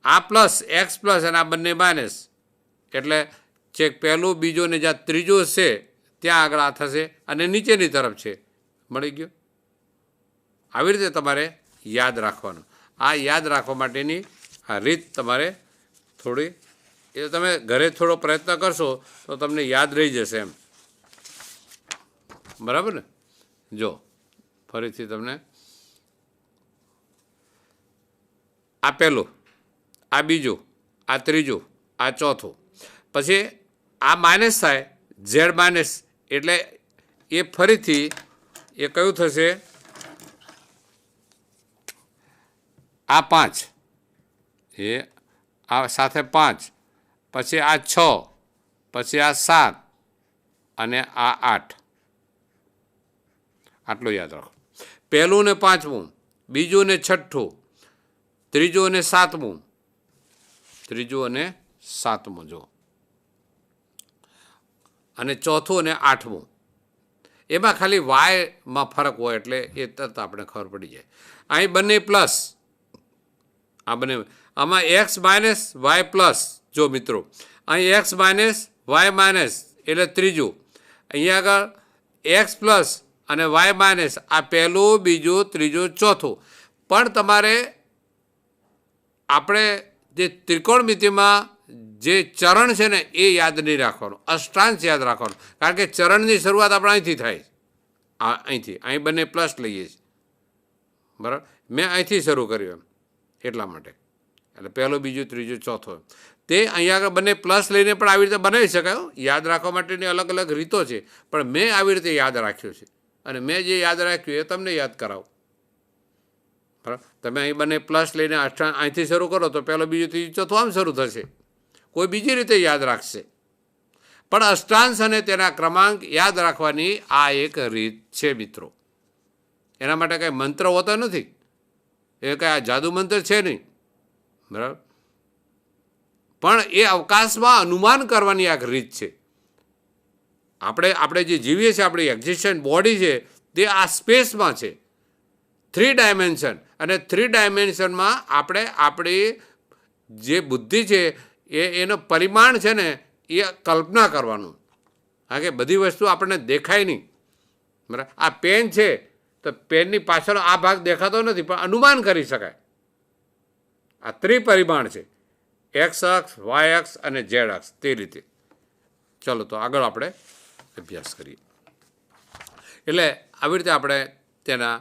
આ પ્લસ એક્સ પ્લસ અને આ બંને માઇનસ એટલે ચેક પહેલું બીજું અને જ્યાં ત્રીજું છે ત્યાં આગળ આ થશે અને નીચેની તરફ છે. મળી ગયું. આવી રીતે તમારે યાદ રાખવાનું. આ યાદ રાખવા માટેની આ રીત તમારે થોડી એ તમે ઘરે થોડો પ્રયત્ન કરશો તો તમને યાદ રહી જશે એમ. બરાબર ને. જો ફરીથી તમને આ પહેલું, આ બીજું, આ ત્રીજું, આ ચોથું, પછી આ માઇનસ થાય ઝેડ માઇનસ એટલે એ ફરીથી એ કયું થશે? આ 5 એ આ સાથે 5 પછી આ 6 પછી આ 7 અને આ 8. આટલું યાદ રાખો. પહેલું ને 5મું, બીજું ને 6ઠું, ત્રીજું અને 7મું, ત્રીજું અને 7મું જો, અને ચોથું અને 8મું. એમાં ખાલી વાયમાં ફરક હોય એટલે એ તરત આપણે ખબર પડી જાય. અહીં બંને પ્લસ, આ બંને, આમાં એક્સ માઇનસ વાય પ્લસ. જો મિત્રો અહીં એક્સ માઇનસ વાય માઇનસ એટલે ત્રીજું, અહીંયા આગળ એક્સ પ્લસ અને વાય માઇનસ આ પહેલું બીજું ત્રીજું ચોથું. પણ તમારે આપણે જે ત્રિકોણમિતિમાં જે ચરણ છે ને એ યાદ નહીં રાખવાનું, અષ્ટાંશ યાદ રાખવાનું. કારણ કે ચરણની શરૂઆત આપણે અહીંથી થાય, અહીંથી, અહીં બંને પ્લસ લઈએ છીએ. બરાબર. મેં અહીંથી શરૂ કર્યું એમ એટલા માટે. એટલે પહેલું બીજું ત્રીજું ચોથું તે અહીંયા આગળ બંને પ્લસ લઈને પણ આવી રીતે બનાવી શકાય. યાદ રાખવા માટેની અલગ અલગ રીતો છે પણ મેં આવી રીતે યાદ રાખ્યું છે અને મેં જે યાદ રાખ્યું એ તમને યાદ કરાવું. બરાબર. તમે અહીં બંને પ્લસ લઈને અહીંથી શરૂ કરો તો પહેલો બીજું ત્રીજું ચોથું આમ શરૂ થશે. કોઈ બીજી રીતે યાદ રાખશે. પણ અષ્ટાંશ અને તેના ક્રમાંક યાદ રાખવાની આ એક રીત છે મિત્રો. એના માટે કંઈ મંત્ર હોતો નથી, એ કંઈ આ જાદુ મંત્ર છે નહીં. બરાબર. પણ એ અવકાશમાં અનુમાન કરવાની એક રીત છે. આપણે જે જીવીએ છીએ, આપણી એક્ઝિસ્ટન્ટ બોડી છે તે આ સ્પેસમાં છે, 3 ડાયમેન્શન. અને 3 ડાયમેન્શનમાં આપણે આપણી જે બુદ્ધિ છે એનો પરિમાણ છે ને એ કલ્પના કરવાનું. કારણ કે બધી વસ્તુ આપણને દેખાય નહીં. બરાબર. આ પેન છે તો પેનની પાછળ આ ભાગ દેખાતો નથી પણ અનુમાન કરી શકાય. આ 3 પરિમાણ છે, એક્સ અક્ષ, વાય અક્ષ અને ઝેડ અક્ષ. તે રીતે ચલો તો આગળ આપણે અભ્યાસ કરીએ. એટલે આવી રીતે આપણે તેના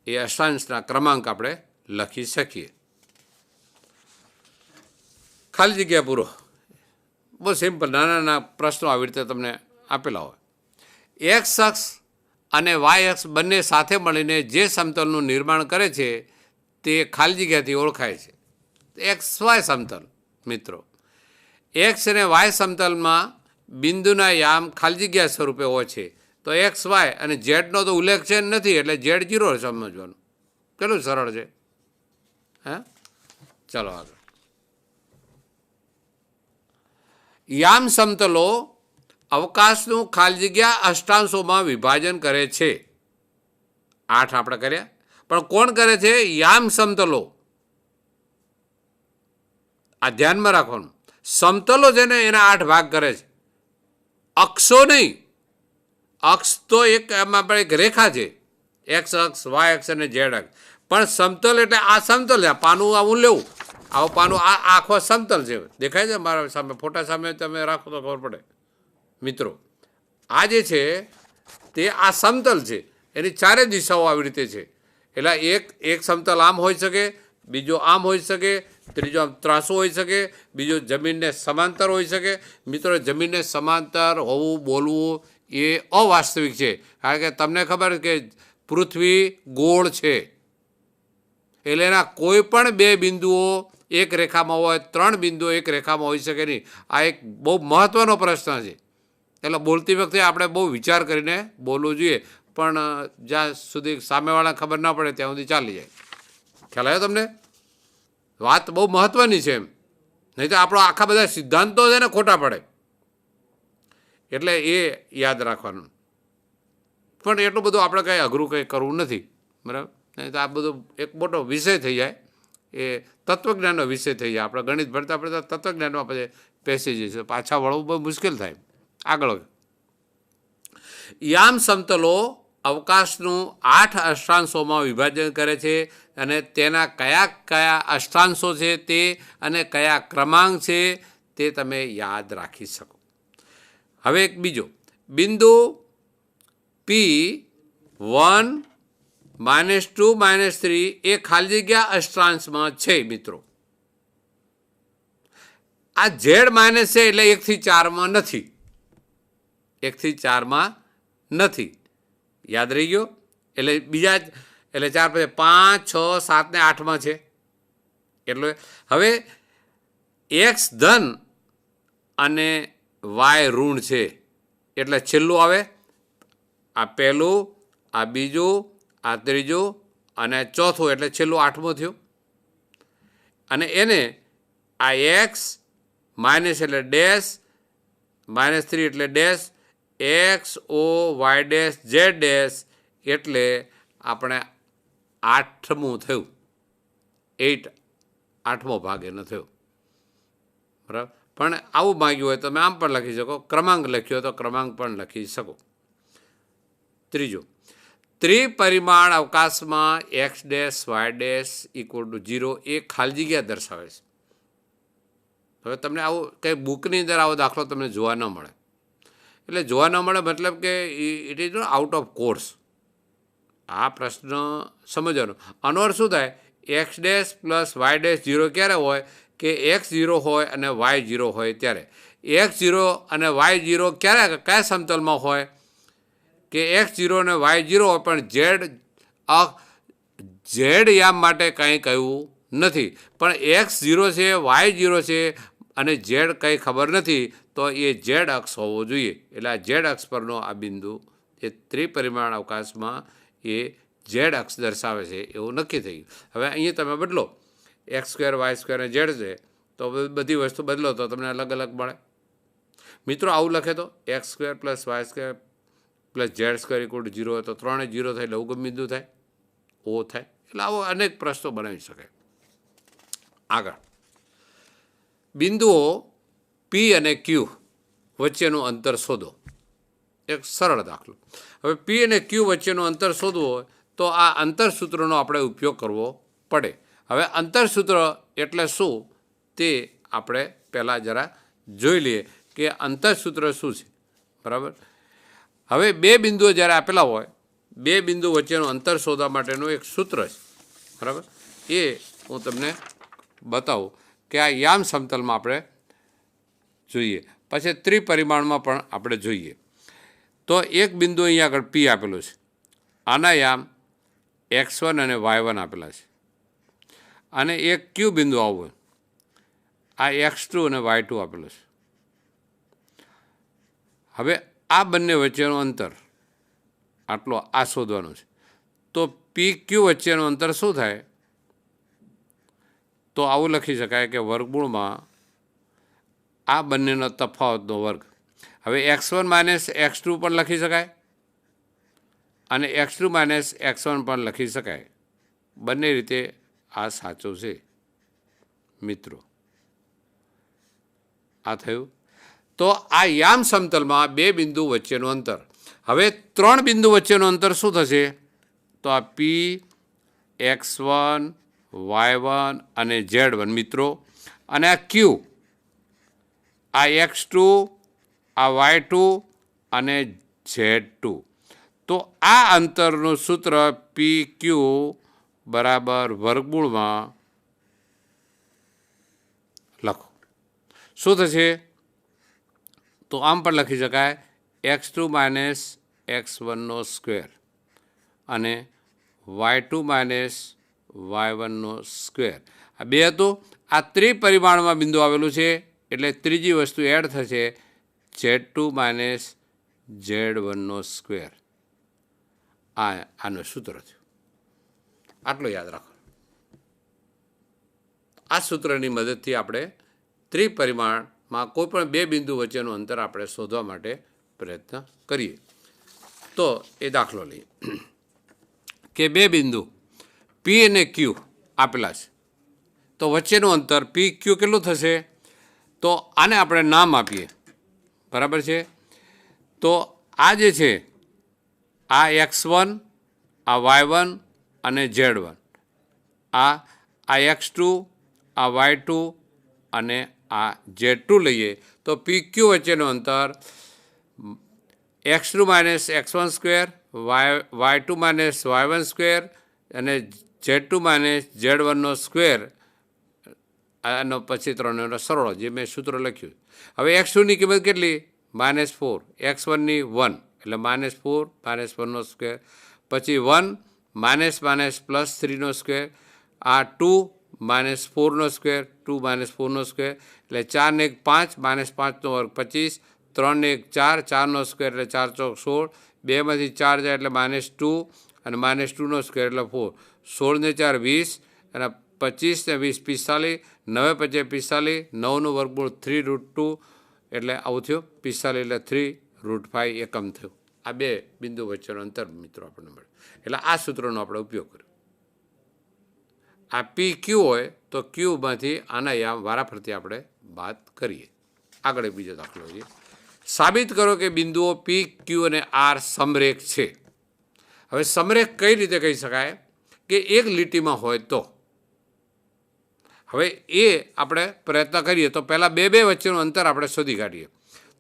એ અષ્ટાંશના ક્રમાંક આપણે લખી શકીએ. ખાલી જગ્યા પૂરો. બહુ સિમ્પલ નાના નાના પ્રશ્નો આવી રીતે તમને આપેલા હોય. એક્સ અક્ષ અને વાય અક્ષ બંને સાથે મળીને જે સમતલનું નિર્માણ કરે છે તે ખાલી જગ્યાથી ઓળખાય છે. એક્સ વાય સમતલ. મિત્રો એક્સ અને વાય સમતલમાં બિંદુના યામ ખાલી જગ્યા સ્વરૂપે હોય છે. તો એક્સ વાય અને ઝેડનો તો ઉલ્લેખ છે નથી એટલે ઝેડ 0 સમજવાનું. કેટલું સરળ છે. હા, ચાલો આગળ. યામ સમતલો અવકાશનું ખાલી જગ્યા અષ્ટાંશોમાં વિભાજન કરે છે. 8 આપણે કર્યા. પણ કોણ કરે છે? યામ સમતલો. આ ધ્યાનમાં રાખવાનું. સમતલો છે ને એના 8 ભાગ કરે છે, અક્ષો નહીં. અક્ષ તો એક એમાં એક રેખા છે, એક્સ અક્ષ, વાય અક્ષ અને ઝેડ અક્ષ. પણ સમતલ એટલે આ સમતલ છે. પાનું આવું લેવું, આવું પાનું, આ આખો સમતલ છે. દેખાય છે મારા સામે, ફોટા સામે તમે રાખો તો ખબર પડે. મિત્રો આ જે છે તે આ સમતલ છે, એની 4 દિશાઓ આવી રીતે છે. એટલે એક સમતલ આમ હોઈ શકે, બીજો આમ હોઈ શકે, ત્રીજો આમ ત્રાસું હોઈ શકે, બીજો જમીનને સમાંતર હોઈ શકે. મિત્રો જમીનને સમાંતર હોવું, બોલવું એ અવાસ્તવિક છે, કારણ કે તમને ખબર કે પૃથ્વી ગોળ છે, એટલે એના કોઈ પણ બે બિંદુઓ એક રેખામાં હોય, ત્રણ બિંદુઓ એક રેખામાં હોઈ શકે નહીં. આ એક બહુ મહત્ત્વનો પ્રશ્ન છે, એટલે બોલતી વખતે આપણે બહુ વિચાર કરીને બોલવું જોઈએ, પણ જ્યાં સુધી સામેવાળાને ખબર ના પડે ત્યાં સુધી ચાલી જાય. ખ્યાલ આવ્યો તમને? વાત બહુ મહત્ત્વની છે એમ, નહીં તો આપણો આખા બધા સિદ્ધાંતો છે ને ખોટા પડે. એટલે એ યાદ રાખવાનું. પણ એટલું બધું આપણે કંઈ અઘરું કંઈ કરવું નથી, બરાબર? નહીં તો આ બધું એક મોટો વિષય થઈ જાય, એ તત્વજ્ઞાનનો વિષય થઈ જાય. આપણે ગણિત ભણતા ભણતા તત્વજ્ઞાનમાં પછી પેસી જઈશું, પાછા વળવું બહુ મુશ્કેલ થાય. આગળ યામ સમતલો અવકાશનું 8 અષ્ટાંશોમાં વિભાજન કરે છે, અને તેના કયા કયા અષ્ટાંશો છે તે અને કયા ક્રમાંક છે તે તમે યાદ રાખી શકો. હવે એક બીજો બિંદુ P1 -2 -3 એ ખાલી જગ્યા અષ્ટાંશમાં છે મિત્રો. આ ઝેડ માઇનસ છે એટલે 1 થી 4માં નથી, 1 થી 4માં નથી. યાદ રહી ગયો? એટલે બીજા એટલે 4 પછી 5 6 7 ને 8માં છે. એટલે હવે x ધન અને y ઋણ છે, એટલે છેલ્લું આવે આ પહેલું, આ બીજું, આ ત્રીજું અને ચોથું, એટલે છેલ્લું 8મું થયું. અને એને આ x માઇનસ એટલે ડેશ, -3 એટલે dash, x o y dash z dash, એટલે આપણે 8મું થયું. 8મો ભાગ એનો થયો, બરાબર? પણ આવું માંગ્યું હોય તો તમે આમ પણ લખી શકો, ક્રમાંક લખ્યો તો ક્રમાંક પણ લખી શકો. ત્રીજો, ત્રિપરિમાણ અવકાશમાં x ડેશ y ડેશ = 0 એ ખાલી જગ્યા દર્શાવે છે. હવે તમને આવું કંઈ બુકની અંદર આવો દાખલો તમને જોવા ન મળે. એટલે જોવા ન મળે મતલબ કે it is not out of course. આ પ્રશ્ન સમજવાનો. આનો અર્થ શું થાય? x dash plus y dash 0 ક્યારે હોય? કે x 0 હોય અને y 0 હોય ત્યારે. x 0 અને y 0 ક્યારે કયા સમતલમાં હોય? કે x 0 અને y 0 હોય, પણ ઝેડ યામ માટે કંઈ કહ્યું નથી. પણ x 0 છે, y 0 છે અને ઝેડ કંઈ ખબર નથી, તો એ ઝેડ અક્ષ હોવો જોઈએ. એટલે આ ઝેડ અક્ષ પરનો આ બિંદુ એ ત્રિપરિમાણ અવકાશમાં એ ઝેડ અક્ષ દર્શાવે છે એવું નક્કી થઈ ગયું. હવે અહીંયા તમે બદલો x² y² અને ઝેડ છે, તો બધી વસ્તુ બદલો તો તમને અલગ અલગ મળે. મિત્રો આવું લખે તો x² + y² + z² = 0 હોય તો 3 0 થાય એટલે ઉગમ બિંદુ થાય, O થાય. એટલે આવો અનેક પ્રશ્નો બનાવી શકાય. આગળ બિંદુઓ P અને Q વચ્ચેનું અંતર શોધો. એક સરળ દાખલો. હવે P અને Q વચ્ચેનું અંતર શોધવું હોય તો આ અંતરસૂત્રનો આપણે ઉપયોગ કરવો પડે. હવે અંતરસૂત્ર એટલે શું તે આપણે પહેલાં જરા જોઈ લઈએ કે અંતરસૂત્ર શું છે, બરાબર? હવે બે બિંદુઓ જ્યારે આપેલા હોય, બે બિંદુ વચ્ચેનું અંતર શોધવા માટેનું એક સૂત્ર છે, બરાબર? એ હું તમને બતાવું કે આ યામ સમતલમાં આપણે જોઈએ, પછી ત્રિપરિમાણમાં પણ આપણે જોઈએ. તો એક બિંદુ અહીંયા આગળ P આપેલું છે, આના યામ x1 અને y1 આપેલા છે, અને એક Q બિંદુ આવું, આ x2 અને y2 આપેલું છે. હવે આ બંને વચ્ચેનું અંતર આટલો આ શોધવાનું છે. તો PQ વચ્ચેનું અંતર શું થાય? તો આવું લખી શકાય કે વર્ગમૂળમાં આ બંનેનો તફાવતનો વર્ગ. હવે x1 - x2 પણ લખી શકાય અને x2 - x1 પણ લખી શકાય. બંને રીતે આ સાચું છે મિત્રો. આ થયું. તો આ યામ સમતલમાં બે બિંદુ વચ્ચેનું અંતર. હવે ત્રણ બિંદુ વચ્ચેનું અંતર શું થશે? તો આ P, x1, y1 અને z1 મિત્રો, અને આ Q, આ x2, આ y2 અને z2. તો આ અંતરનું સૂત્ર PQ બરાબર વર્ગમૂળમાં લખો. શું થશે? તો આમ પણ લખી શકાય x2 માઇનસ x1નો સ્ક્વેર અને y2 માઇનસ y1નો સ્ક્વેર. આ બે હતું. આ ત્રિપરિમાણમાં બિંદુ આવેલું છે એટલે ત્રીજી વસ્તુ એડ થશે z2 માઇનસ z1નો સ્ક્વેર. આનું સૂત્ર થયું. આટલું યાદ રાખો. આ સૂત્રની મદદથી આપણે ત્રિપરિમાણમાં કોઈ પણ બે બિંદુ વચ્ચેનું અંતર આપણે શોધવા માટે પ્રયત્ન કરીએ. તો એ દાખલો લઈએ કે બે બિંદુ પી અને ક્યુ આપેલા છે. તો વચ્ચેનું અંતર પી ક્યુ કેટલું થશે? તો આને આપણે નામ આપીએ. બરાબર છે. તો આ જે છે આ x1, આ y1 અને z1, આ x2, આ y2 અને આ z2 લઈએ તો પી ક્યુ વચ્ચેનું અંતર x2 minus x1 square, y2 minus y1 square અને z2 માઇનસ z1નો સ્ક્વેર. આનો પછી ત્રણેયનો સરવાળો જે મેં સૂત્ર લખ્યું. હવે x2ની કિંમત કેટલી? -4. x1ની 1 એટલે -4 -1નો સ્ક્વેર. પછી 1 -+3નો સ્ક્વેર. આ 2 -4નો સ્ક્વેર, 2 -4નો સ્ક્વેર એટલે 4 ને 1 5 -5નો વર્ગ 25, 3 ને 1 4, 4નો સ્ક્વેર એટલે 4 ચોક 16, 2માંથી 4 જાય એટલે -2 અને -2નો સ્ક્વેર એટલે 4, 16 ને 4 20 અને 25 ને 20 45, 9 5 45, 9નું વર્ગમૂળ 3√2 એટલે આવું થયું 45 એટલે 3√5 એકમ થયું. આ બે બિંદુ વચ્ચેનો અંતર મિત્રો આપણને મળે. એટલે આ સૂત્રનો આપણે ઉપયોગ કર્યો. આ પી ક્યુ હોય તો ક્યુમાંથી આના યામ વારાફરતી આપણે વાત કરીએ. આગળ બીજો દાખલો જોઈએ. સાબિત કરો કે બિંદુઓ પી ક્યુ અને આર સમરેખ છે. હવે સમરેખ કઈ રીતે કહી શકાય? કે એક લીટીમાં હોય તો. હવે એ આપણે પ્રયત્ન કરીએ તો પહેલાં બે વચ્ચેનું અંતર આપણે શોધી કાઢીએ.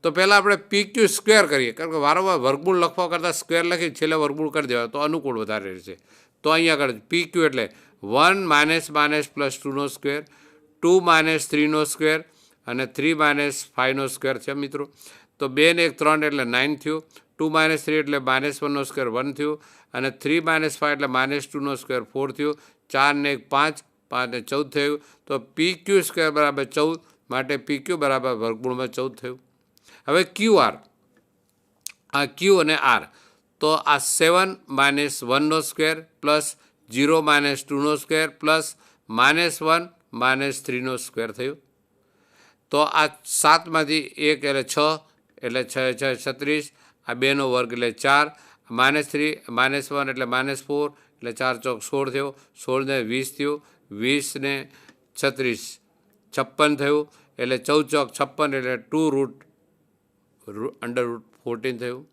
તો પહેલાં આપણે પી ક્યુ સ્ક્વેર કરીએ, કારણ કે વારંવાર વર્ગમૂળ લખવા કરતાં સ્ક્વેર લખી છેલ્લે વર્ગમૂળ કરી દેવાય તો અનુકૂળ વધારે રહેશે. તો અહીંયા આગળ પી ક્યુ એટલે 1 -+2નો સ્ક્વેર, 2 -3નો સ્ક્વેર અને 3 -5નો સ્ક્વેર છે મિત્રો. તો 2 ને 1 3 એટલે 9 થયું, 2 - 3 એટલે -1નો સ્ક્વેર 1 થયું અને 3 - 5 એટલે -2નો સ્ક્વેર 4 થયું, 4 ને 1 5, 5 ને 14 થયું. તો પી ક્યુ સ્ક્વેર બરાબર 14 માટે પી ક્યુ બરાબર વર્ગમૂળમાં 14 થયું. હવે ક્યુ આર, આ ક્યુ અને આર તો આ 7 - 1નો સ્ક્વેર પ્લસ 0 - 2નો સ્ક્વેર પ્લસ -1 - 3નો સ્ક્વેર થયું. તો આ 7માંથી 1 એટલે 6 એટલે 6 6 36, આ 2નો વર્ગ એટલે 4, -3 -1 એટલે -4 એટલે 4 ચોક 16 થયો, 16 ને 20 થયું, 20 ને 36 56 થયું એટલે 14 ચોક 56 એટલે 2√14 થયું.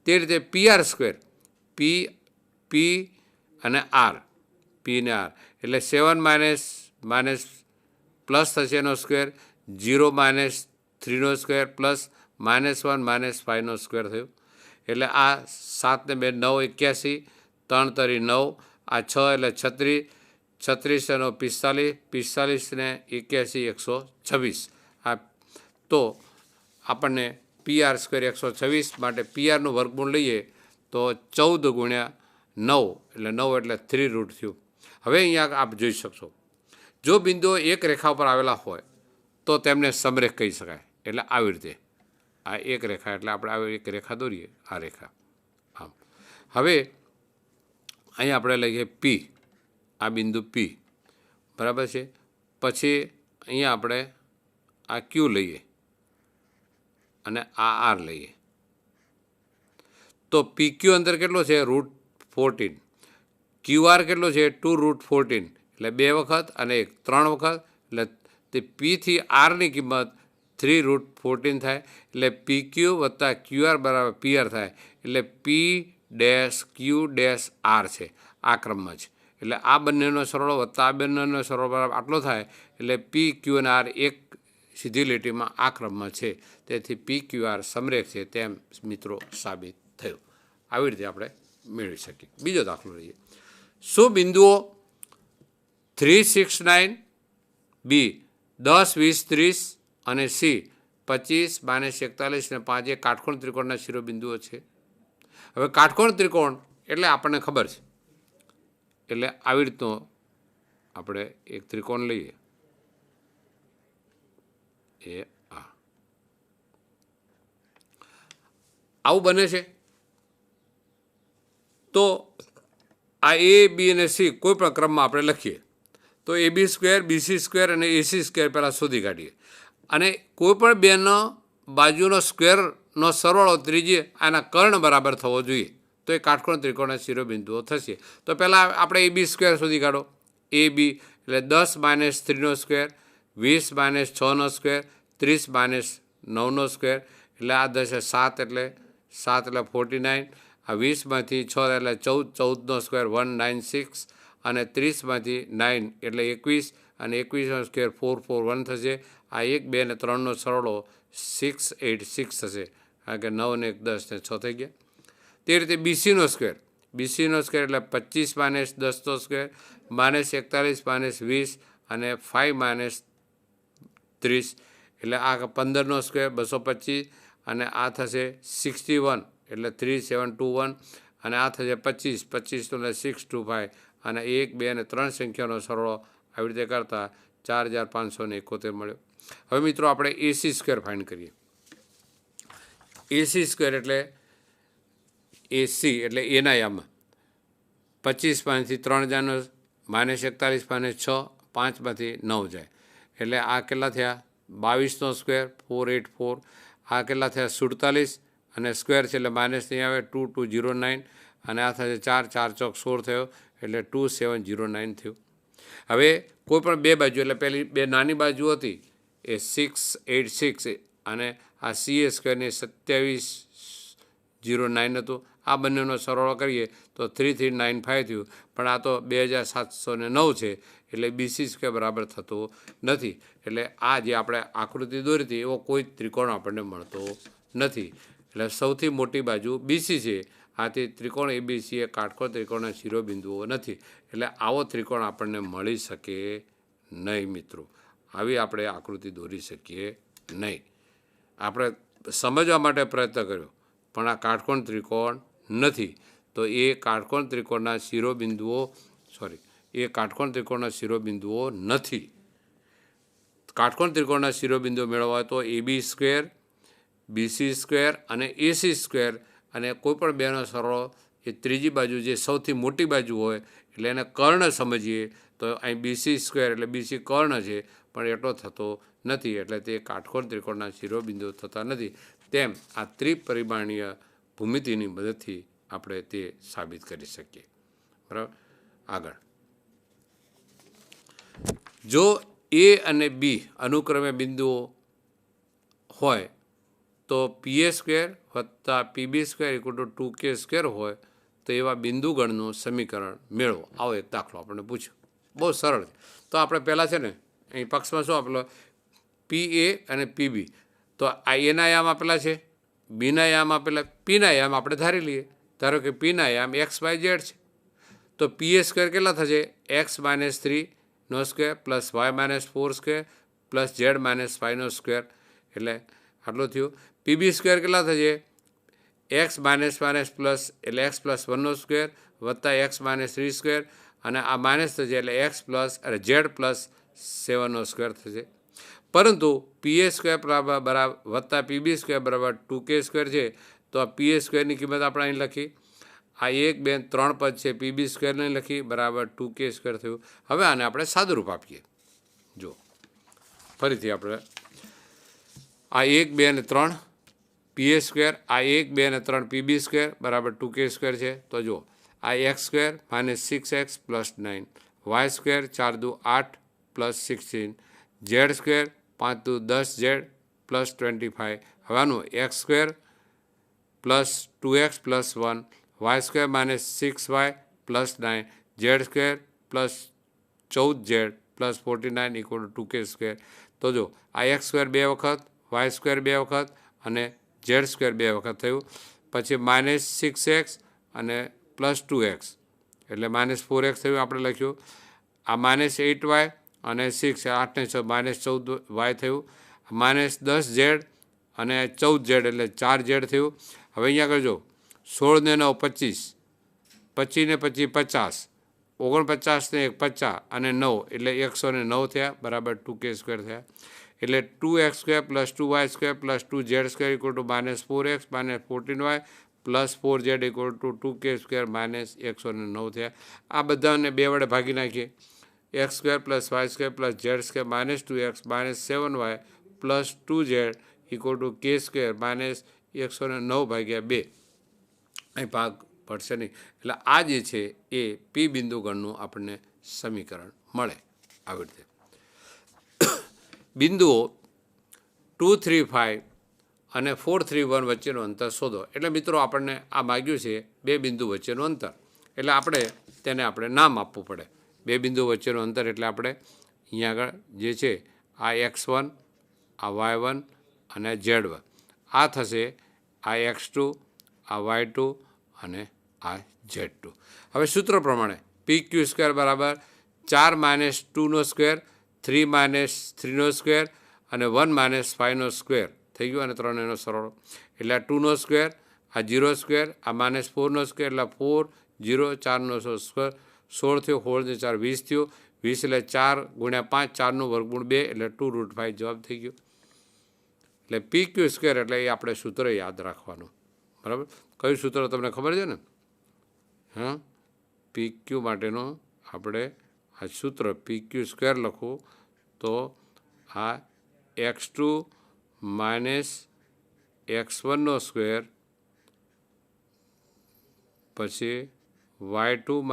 તે રીતે પી આર સ્ક્વેર, પી અને આર, પી ને આર એટલે 7 પ્લસ થશે એનો સ્ક્વેર, 0 -3નો સ્ક્વેર પ્લસ -1 - 5નો સ્ક્વેર થયું. એટલે આ 7 ને 2 9 81, 3 તરી 9, આ 6 એટલે 36, 36 એનો 45, 45 ને 81 126. આ તો આપણને પી આર સ્ક્વેર 126 માટે પી આરનું વર્ગમૂળ લઈએ તો 14 × 9 એટલે 9 એટલે 3 થયું. હવે અહીંયા આપ જોઈ શકશો જો બિંદુઓ એક રેખા પર આવેલા હોય તો તેમને સમરેખ કહી શકાય. એટલે આવી રીતે આ એક રેખા એટલે આપણે આવી એક રેખા દોરીએ, આ રેખા આમ. હવે અહીંયા આપણે લઈએ પી, આ બિંદુ પી બરાબર છે. પછી અહીંયા આપણે આ ક્યુ લઈએ અને આ આર લઈએ. તો પી ક્યુ અંતર કેટલો છે? √14. ક્યુ આર કેટલો છે? 2√14 એટલે 2 વખત અને 1 3 વખત એટલે તે પીથી આરની કિંમત 3√14 થાય. એટલે પી ક્યુ વત્તા ક્યુ આર બરાબર પી આર થાય. એટલે P dash Q dash R છે આ ક્રમમાં છે. એટલે આ બંનેનો સરવાળો વત્તા આ બંનેનો સરવાળો બરાબર આટલો થાય. એટલે પી ક્યુ અને આર એક સીધી લીટીમાં આ ક્રમમાં છે. તેથી પી ક્યુ આર સમરેખ છે તેમ મિત્રો સાબિત થયું. આવી રીતે આપણે મેળવી શકીએ. બીજો દાખલો લઈએ. શું બિંદુઓ 3 6 9, બી 10 20 30 અને સી 25 માઇનસ 41 ને 5 એ કાટકોણ ત્રિકોણના શિરોબિંદુઓ છે. હવે કાટકોણ ત્રિકોણ એટલે આપણને ખબર છે, એટલે આવી રીતનો આપણે એક ત્રિકોણ લઈએ. એ આવું બને છે. તો આ એ બી અને સી કોઈ પણ ક્રમમાં આપણે લખીએ તો AB સ્ક્વેર, BC સ્ક્વેર અને AC સ્ક્વેર પહેલાં શોધી કાઢીએ. અને કોઈ પણ બેનો બાજુનો સ્ક્વેરનો સરવાળો ત્રીજી આના કર્ણ બરાબર થવો જોઈએ, તો એ કાટકોણ ત્રિકોણના શિરોબિંદુઓ થશે. તો પહેલાં આપણે AB સ્ક્વેર શોધી કાઢો. AB એટલે 10 માઇનસ 3નો સ્ક્વેર, 20 માઇનસ 6નો સ્ક્વેર, 30 માઇનસ 9નો સ્ક્વેર, એટલે આ 10 7 એટલે 49. આ 20માંથી 6 એટલે 14નો સ્ક્વેર 196, અને 30માંથી 9 એટલે 21, અને 21નો સ્ક્વેર 441 થશે. આ 1, 2 અને 3નો સરવાળો 686 થશે, કારણ કે 9 ને 1 10 ને 6 થઈ ગયા. તે રીતે BCનો સ્ક્વેર એટલે 25 માઇનસ 10નો સ્ક્વેર, માઇનસ 41 માઇનસ 20 અને 5 માઇનસ 30, એટલે આ 15નો સ્ક્વેર 225, અને આ થશે 61 એટલે 3721, અને આ થશે 25 એટલે 625, અને 1, 2 અને 3 સંખ્યાનો સરવાળો આવી રીતે કરતાં 4571 મળ્યો. હવે મિત્રો આપણે AC સ્ક્વેર ફાઇન્ડ કરીએ. AC સ્ક્વેર એટલે AC એટલે એના યામમાં 25 માંથી 3 જાનો માઇનસ 41 માઇનસ 6, 5માંથી 9 જાય, એટલે આ કેટલા થયા 22નો સ્ક્વેર 484, આ કેટલા થયા 47, અને સ્ક્વેર છે એટલે માઇનસ નહીં આવે 2209, અને આ થશે 4 4 ચોક 16 થયો, એટલે 2709 થયું. હવે કોઈ પણ બે બાજુ એટલે પહેલી બે નાની બાજુ હતી એ 686, અને આ CA સ્ક્વેરની 2709 હતું. આ બંનેનો સરવાળો કરીએ તો 3395 થયું, પણ આ તો 2709 છે, એટલે BC સ્ક્વેર બરાબર થતો નથી. એટલે આ જે આપણે આકૃતિ દોરી હતી એવો કોઈ ત્રિકોણ આપણને મળતો નથી. એટલે સૌથી મોટી બાજુ BC છે. આથી ત્રિકોણ ABC એ કાટકોણ ત્રિકોણના શિરોબિંદુઓ નથી, એટલે આવો ત્રિકોણ આપણને મળી શકે નહીં. મિત્રો, આવી આપણે આકૃતિ દોરી શકીએ નહીં. આપણે સમજવા માટે પ્રયત્ન કર્યો, પણ આ કાટકોણ ત્રિકોણ નથી. તો એ કાટકોણ ત્રિકોણના શિરોબિંદુઓ નથી. કાટકોણ ત્રિકોણના શિરોબિંદુઓ મેળવવા હોય તો AB સ્ક્વેર, BC સ્ક્વેર અને AC સ્ક્વેર, અને કોઈપણ બેનો સરવાળો એ ત્રીજી બાજુ જે સૌથી મોટી બાજુ હોય એટલે એને કર્ણ સમજીએ તો અહીં BC સ્ક્વેર એટલે BC કર્ણ છે, પણ એટલો થતો નથી, એટલે તે કાટકોણ ત્રિકોણના શિરોબિંદુઓ થતા નથી. તેમ આ ત્રિપરિમાણીય ભૂમિતિની મદદથી આપણે તે સાબિત કરી શકીએ. બરાબર. આગળ, જો A અને B અનુક્રમે બિંદુઓ હોય તો PA સ્ક્વેર વત્તા PB square equal to 2K square હોય તો એવા બિંદુગણનું સમીકરણ મેળવો. આવો એક દાખલો આપણને પૂછ્યો, બહુ સરળ છે. તો આપણે પહેલાં છે ને અહીં પક્ષમાં શું આપેલો PA અને PB, તો આ એના યામ આપેલા છે, બીના યામ આપેલા, પીના યામ આપણે ધારી લઈએ. ધારો કે પીના યામ XYZ છે, તો PA સ્ક્વેર કેટલા થશે X માઇનસ 3નો square plus Y minus 4 square plus Z minus 5નો સ્ક્વેર, એટલે આટલું થયું. PB સ્ક્વેર કેટલા થશે X માઇનસ માઇનસ પ્લસ એટલે X પ્લસ 1નો સ્ક્વેર વત્તા X માઇનસ 3 સ્ક્વેર, અને આ માઇનસ થશે એટલે X પ્લસ અને Z પ્લસ 7નો સ્ક્વેર થશે. પરંતુ PA સ્ક્વેર બરાબર વત્તા PB સ્ક્વેર બરાબર 2K સ્ક્વેર છે, તો આ PA સ્ક્વેરની કિંમત આપણે અહીં લખી. આ 1 2 3 પદ છે, PB સ્ક્વેરને લખી બરાબર 2K સ્ક્વેર થયું. હવે આને આપણે સાદુરૂપ આપીએ. જો ફરીથી આપણે આ 1 2 અને 3 PA સ્ક્વેર, આ 1 2 અને 3 PB સ્ક્વેર બરાબર 2K સ્ક્વેર છે. તો જો આ X square minus 6X plus 9, Y square 4 દુ 8 પ્લસ 16, Z સ્ક્વેર 5 દુ 10Z પ્લસ 25. હવે આનું X square plus 2X plus 1, Y square minus 6Y plus 9, Z square plus 14Z plus 49 equal to 2K square. તો જો આ X square 2 વખત, Y square 2 વખત અને Z સ્ક્વેર 2 વખત થયું. પછી માઇનસ 6X અને પ્લસ 2X એટલે માઇનસ 4X થયું આપણે લખ્યું. આ માઇનસ 8Y અને 6 8 ને 6 માઇનસ 14Y થયું. માઇનસ 10Z અને 14Z એટલે 4Z થયું. હવે અહીંયા કરજો 16 ને 9 25, 25 ને 25 50, 49 ને 1 50 અને 9 એટલે 109 થયા બરાબર 2k² થયા. એટલે 2x² + 2y² + 2z² = -4x - 14y + 4z = 2k² - 109 થયા. આ બધાને 2 વડે ભાગી નાખીએ. x² + y² + z² - 2x - 7y + 2z = k² - 109 ભાગ્યા 2. અહીં ભાગ પડશે નહીં. એટલે આ જે છે એ પી બિંદુ ગણનું આપણને સમીકરણ મળે. આવી રીતે બિંદુઓ 2, 3, 5 અને 4, 3, 1 વચ્ચેનું અંતર શોધો. એટલે મિત્રો આપણને આ માગ્યું છે 2 બિંદુ વચ્ચેનું અંતર. એટલે આપણે નામ આપવું પડે. 2 બિંદુ વચ્ચેનું અંતર એટલે આપણે અહીંયા આગળ જે છે આ x1, આ y1 અને z1, આ થશે આ x2, આ y2 અને આ z2. હવે સૂત્ર પ્રમાણે PQ² બરાબર 4 - 2² 3 - 3² અને 1 - 5² થઈ ગયું. અને 3 એનો સરવાળો એટલે આ 2², આ 0², આ -4² એટલે 4, 0, 4² 16 થયો, 16 ને 4 20 થયો, 20 એટલે 4 × 5 4 વર્ગમૂળ 2 એટલે 2√5 જવાબ થઈ ગયો. એટલે PQ² એટલે એ આપણે સૂત્ર યાદ રાખવાનું. બરાબર. કયું સૂત્ર તમને ખબર છે ને? હા, PQ માટેનો આપણે આ સૂત્ર PQ² લખવું તો આ x2 - x1² પછી y2 -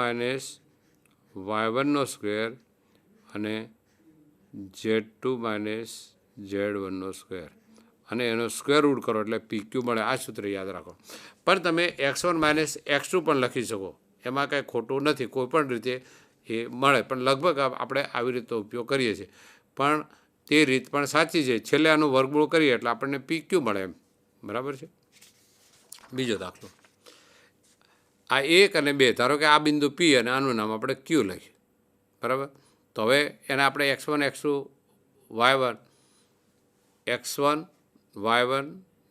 y1² અને z2 - z1² અને એનો સ્ક્વેર રૂટ કરો એટલે PQ મળે. આ સૂત્ર યાદ રાખો. પણ તમે x1 - x2 પણ લખી શકો, એમાં કાંઈ ખોટું નથી, કોઈ પણ રીતે એ મળે. પણ લગભગ આપણે આવી રીતે ઉપયોગ કરીએ છીએ, પણ તે રીત પણ સાચી છે. છેલ્લે આનું વર્ગમૂળ કરીએ એટલે આપણને PQ મળે એમ. બરાબર છે. બીજો દાખલો, આ 1 અને 2, ધારો કે આ બિંદુ P અને આનું નામ આપણે Q લખીએ. બરાબર. તો હવે એને આપણે x1, x2, y1, x1, y1,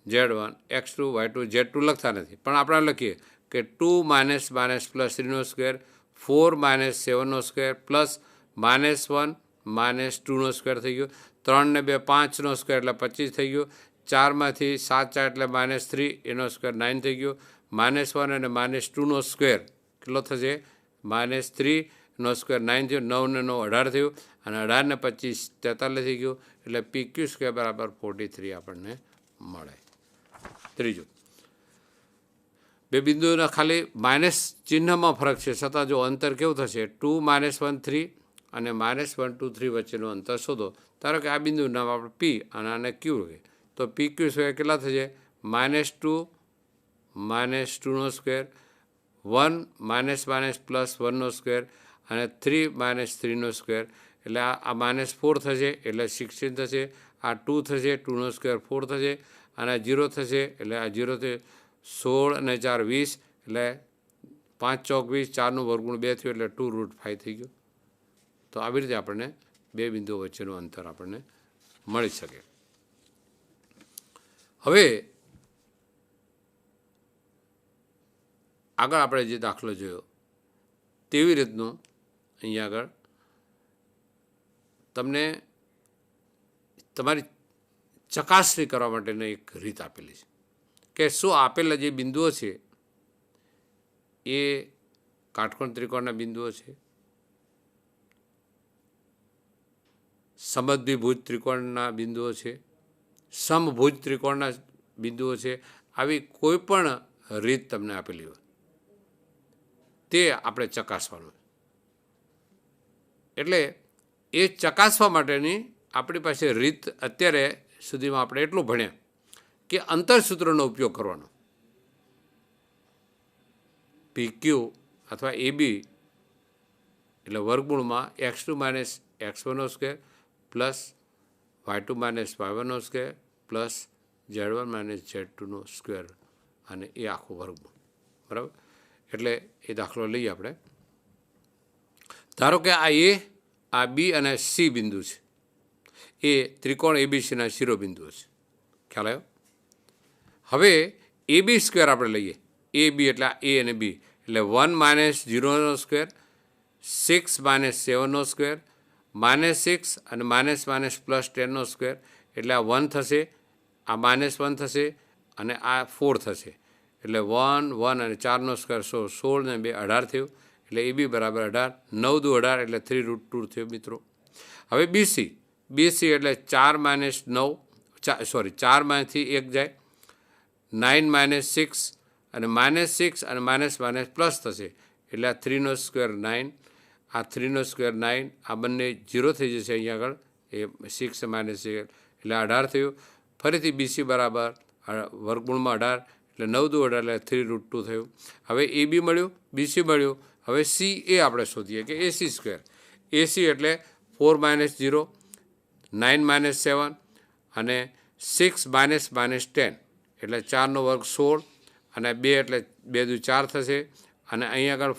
z1, x2, y2, z2 લખતા નથી, પણ આપણે લખીએ કે 2 - -+3², 4 - 7² + -1 - 2² થઈ ગયો. 3 ને 2 5² એટલે 25 થઈ ગયો. 4 માંથી 7 4 એટલે -3 એનો સ્ક્વેર 9 થઈ ગયો. -1 અને -2² કેટલો થશે? -3 નો સ્ક્વેર 9 થયો. 9 ને 9 18 થયું અને 18 ને 25 43 થઈ ગયું. એટલે PQ² બરાબર 43 આપણને મળે. ત્રીજું, 2 બિંદુઓના ખાલી માઇનસ ચિહ્નમાં ફરક છે, છતાં જો અંતર કેવું થશે 2 - 1 3 અને -1 2 3 વચ્ચેનું અંતર શોધો. ધારો કે આ બિંદુનું નામ આપણે P અને આને Q લઈએ તો PQ² કેટલા થશે? -2 - 2², 1 - +1² અને 3 - 3². એટલે આ -4 થશે એટલે 16 થશે. આ 2 થશે, 2² 4 થશે અને 0 થશે એટલે આ 0 થશે. 16 અને 4 20 એટલે 5 ચોક 20, 4 વર્ગમૂળ 2 થયું એટલે 2√5 થઈ ગયું. તો આવી રીતે આપણને 2 બિંદુઓ વચ્ચેનું અંતર આપણને મળી શકે. હવે આગળ આપણે જે દાખલો જોયો તેવી રીતનું અહીંયા આગળ તમને તમારી ચકાસણી કરવા માટેની એક રીત આપેલી છે કે શું આપેલા જે બિંદુઓ છે એ કાટકોણ ત્રિકોણના બિંદુઓ છે, સમદ્વિભુજ ત્રિકોણના બિંદુઓ છે, સમભુજ ત્રિકોણના બિંદુઓ છે. આવી કોઈ પણ રીત તમને આપેલી હોય તે આપણે ચકાસવાનું. એટલે એ ચકાસવા માટેની આપણી પાસે રીત અત્યારે સુધીમાં આપણે એટલું ભણ્યા કે અંતરસૂત્રનો ઉપયોગ કરવાનો. PQ અથવા AB એટલે વર્ગમૂળમાં x2 - x1² + y2 - y1² + z1 - z2² અને એ આખું વર્ગમૂળ. બરાબર. એટલે એ દાખલો લઈએ આપણે. ધારો કે આ A, આ B અને C બિંદુ છે. એ ત્રિકોણ ABCના શિરોબિંદુઓ છે. ખ્યાલ આવ્યો? હવે એ બી સ્ક્વેર આપણે લઈએ, એ બી એટલે એ અને બી એટલે 1 માઇનસ 0નો સ્ક્વેર, 6 માઇનસ 7નો સ્ક્વેર, -6 અને માઇનસ માઇનસ પ્લસ 10નો સ્ક્વેર એટલે આ 1 થશે, આ -1 થશે અને આ 4 થશે એટલે 1 1 અને 4નો સ્ક્વેર 16 ને 2 18 થયું એટલે એ બી બરાબર 18, 9 દુ 18 એટલે 3√2 થયું મિત્રો. હવે બીસી એટલે 4 માઇનસ 9 સોરી 4માંથી 1 જાય, 9 માઇનસ 6 અને -6 અને માઇનસ માઇનસ પ્લસ થશે એટલે આ 3નો સ્ક્વેર 9, આ 3નો સ્ક્વેર 9, આ બંને 0 થઈ જશે અહીંયા આગળ, એ 6 માઇનસ એટલે 18 થયું. ફરીથી બીસી બરાબર વર્ગમૂળમાં 18 એટલે 9 દુ 18 એટલે 3√2 થયું. હવે એ બી મળ્યું, બીસી મળ્યું. હવે સી એ આપણે શોધીએ કે એસી સ્ક્વેર, એસી એટલે 4 માઇનસ 0, 9 માઇનસ 7 અને 6 માઇનસ માઇનસ 10 એટલે 4નો વર્ગ 16 અને 2 એટલે 2 દુ 4 થશે અને અહીંયા આગળ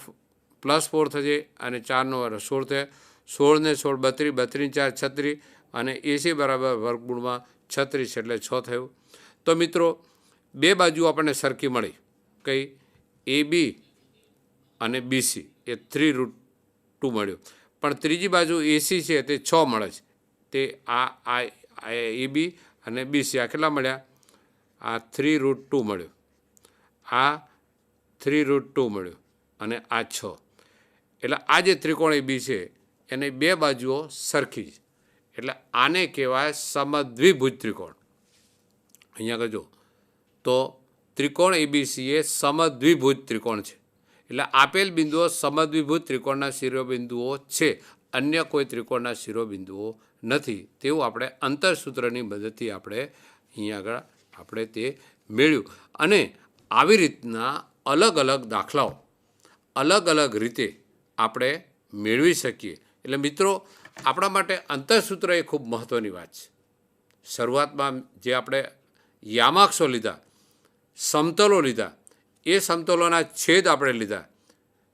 પ્લસ 4 થશે અને 4નો વર્ગ 16 થશે. 16 ને 16 32, 32 4 36 અને એસી બરાબર વર્ગમૂળમાં 36 એટલે 6 થયું. તો મિત્રો બે બાજુ આપણને સરખી મળી, કઈ એ બી અને બીસી એ 3√2 મળ્યું, પણ ત્રીજી બાજુ એસી છે તે 6 મળે છે, તે આ એ બી અને બીસી આ કેટલા મળ્યા, આ 3√2 મળ્યું, આ 3√2 મળ્યું અને આ 6 એટલે આ જે ત્રિકોણ એ બી છે એને બે બાજુઓ સરખી છે એટલે આને કહેવાય સમદ્વિભુજ ત્રિકોણ. અહીંયા આગળ જો તો ત્રિકોણ એબીસી એ સમદ્વિભુજ ત્રિકોણ છે એટલે આપેલ બિંદુઓ સમદ્વિભુજ ત્રિકોણના શિરોબિંદુઓ છે, અન્ય કોઈ ત્રિકોણના શિરોબિંદુઓ નથી, તેવું આપણે અંતરસૂત્રની મદદથી આપણે અહીંયા આગળ આપણે તે મેળવ્યું. અને આવી રીતના અલગ અલગ દાખલાઓ અલગ અલગ રીતે આપણે મેળવી શકીએ. એટલે મિત્રો આપણા માટે અંતરસૂત્ર એ ખૂબ મહત્ત્વની વાત છે. શરૂઆતમાં જે આપણે યામાક્ષો લીધા, સમતલો લીધા, એ સમતલોના છેદ આપણે લીધા,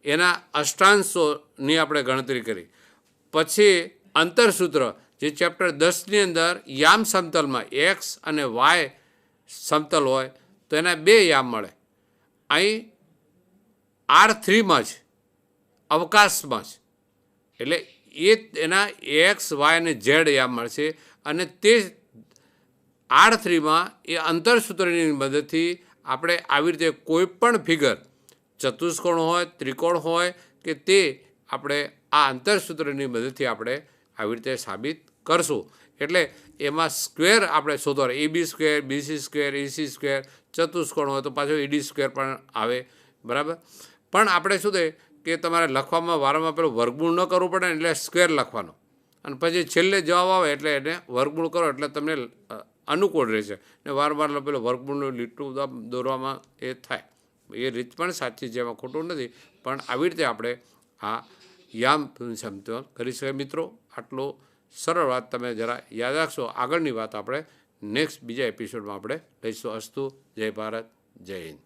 એના અષ્ટાંશોની આપણે ગણતરી કરી, પછી અંતરસૂત્ર જે ચેપ્ટર 10ની અંદર યામ સમતલમાં એક્સ અને વાય સમતલ હોય તો એના બે યામ મળે, અહીં R3માં જ અવકાશમાં જ એટલે એના એક્સ વાય અને ઝેડ યામ મળશે અને તે R3માં એ અંતરસૂત્રની મદદથી આપણે આવી રીતે કોઈ પણ ફિગર ચતુષ્કોણ હોય, ત્રિકોણ હોય કે તે આપણે આ અંતરસૂત્રની મદદથી આપણે આવી રીતે સાબિત કરશું. એટલે એમાં સ્ક્વેર આપણે શોધવાનો, A B square, BC square, AC square, ચતુષ્કોણ હોય તો પાછો એડી સ્ક્વેર પણ આવે, બરાબર. પણ આપણે શું થાય કે તમારે લખવામાં વારંવાર પેલું વર્ગમૂળ ન કરવું પડે ને એટલે સ્ક્વેર લખવાનો અને પછી છેલ્લે જવાબ આવે એટલે એને વર્ગમૂળ કરો એટલે તમને અનુકૂળ રહેશે ને વારંવાર પેલું વર્ગમૂળનું લીટું દોરવામાં એ થાય. એ રીત પણ સાચી છે, એમાં ખોટું નથી, પણ આવી રીતે આપણે આ યામ સમતલ કરી શકાય. મિત્રો આટલો સરળ વાત તમે જરા યાદ રાખશો. આગળની વાત આપણે નેક્સ્ટ બીજા એપિસોડમાં આપણે લઈશું. અસ્તુ. જય ભારત, જય હિન્દ.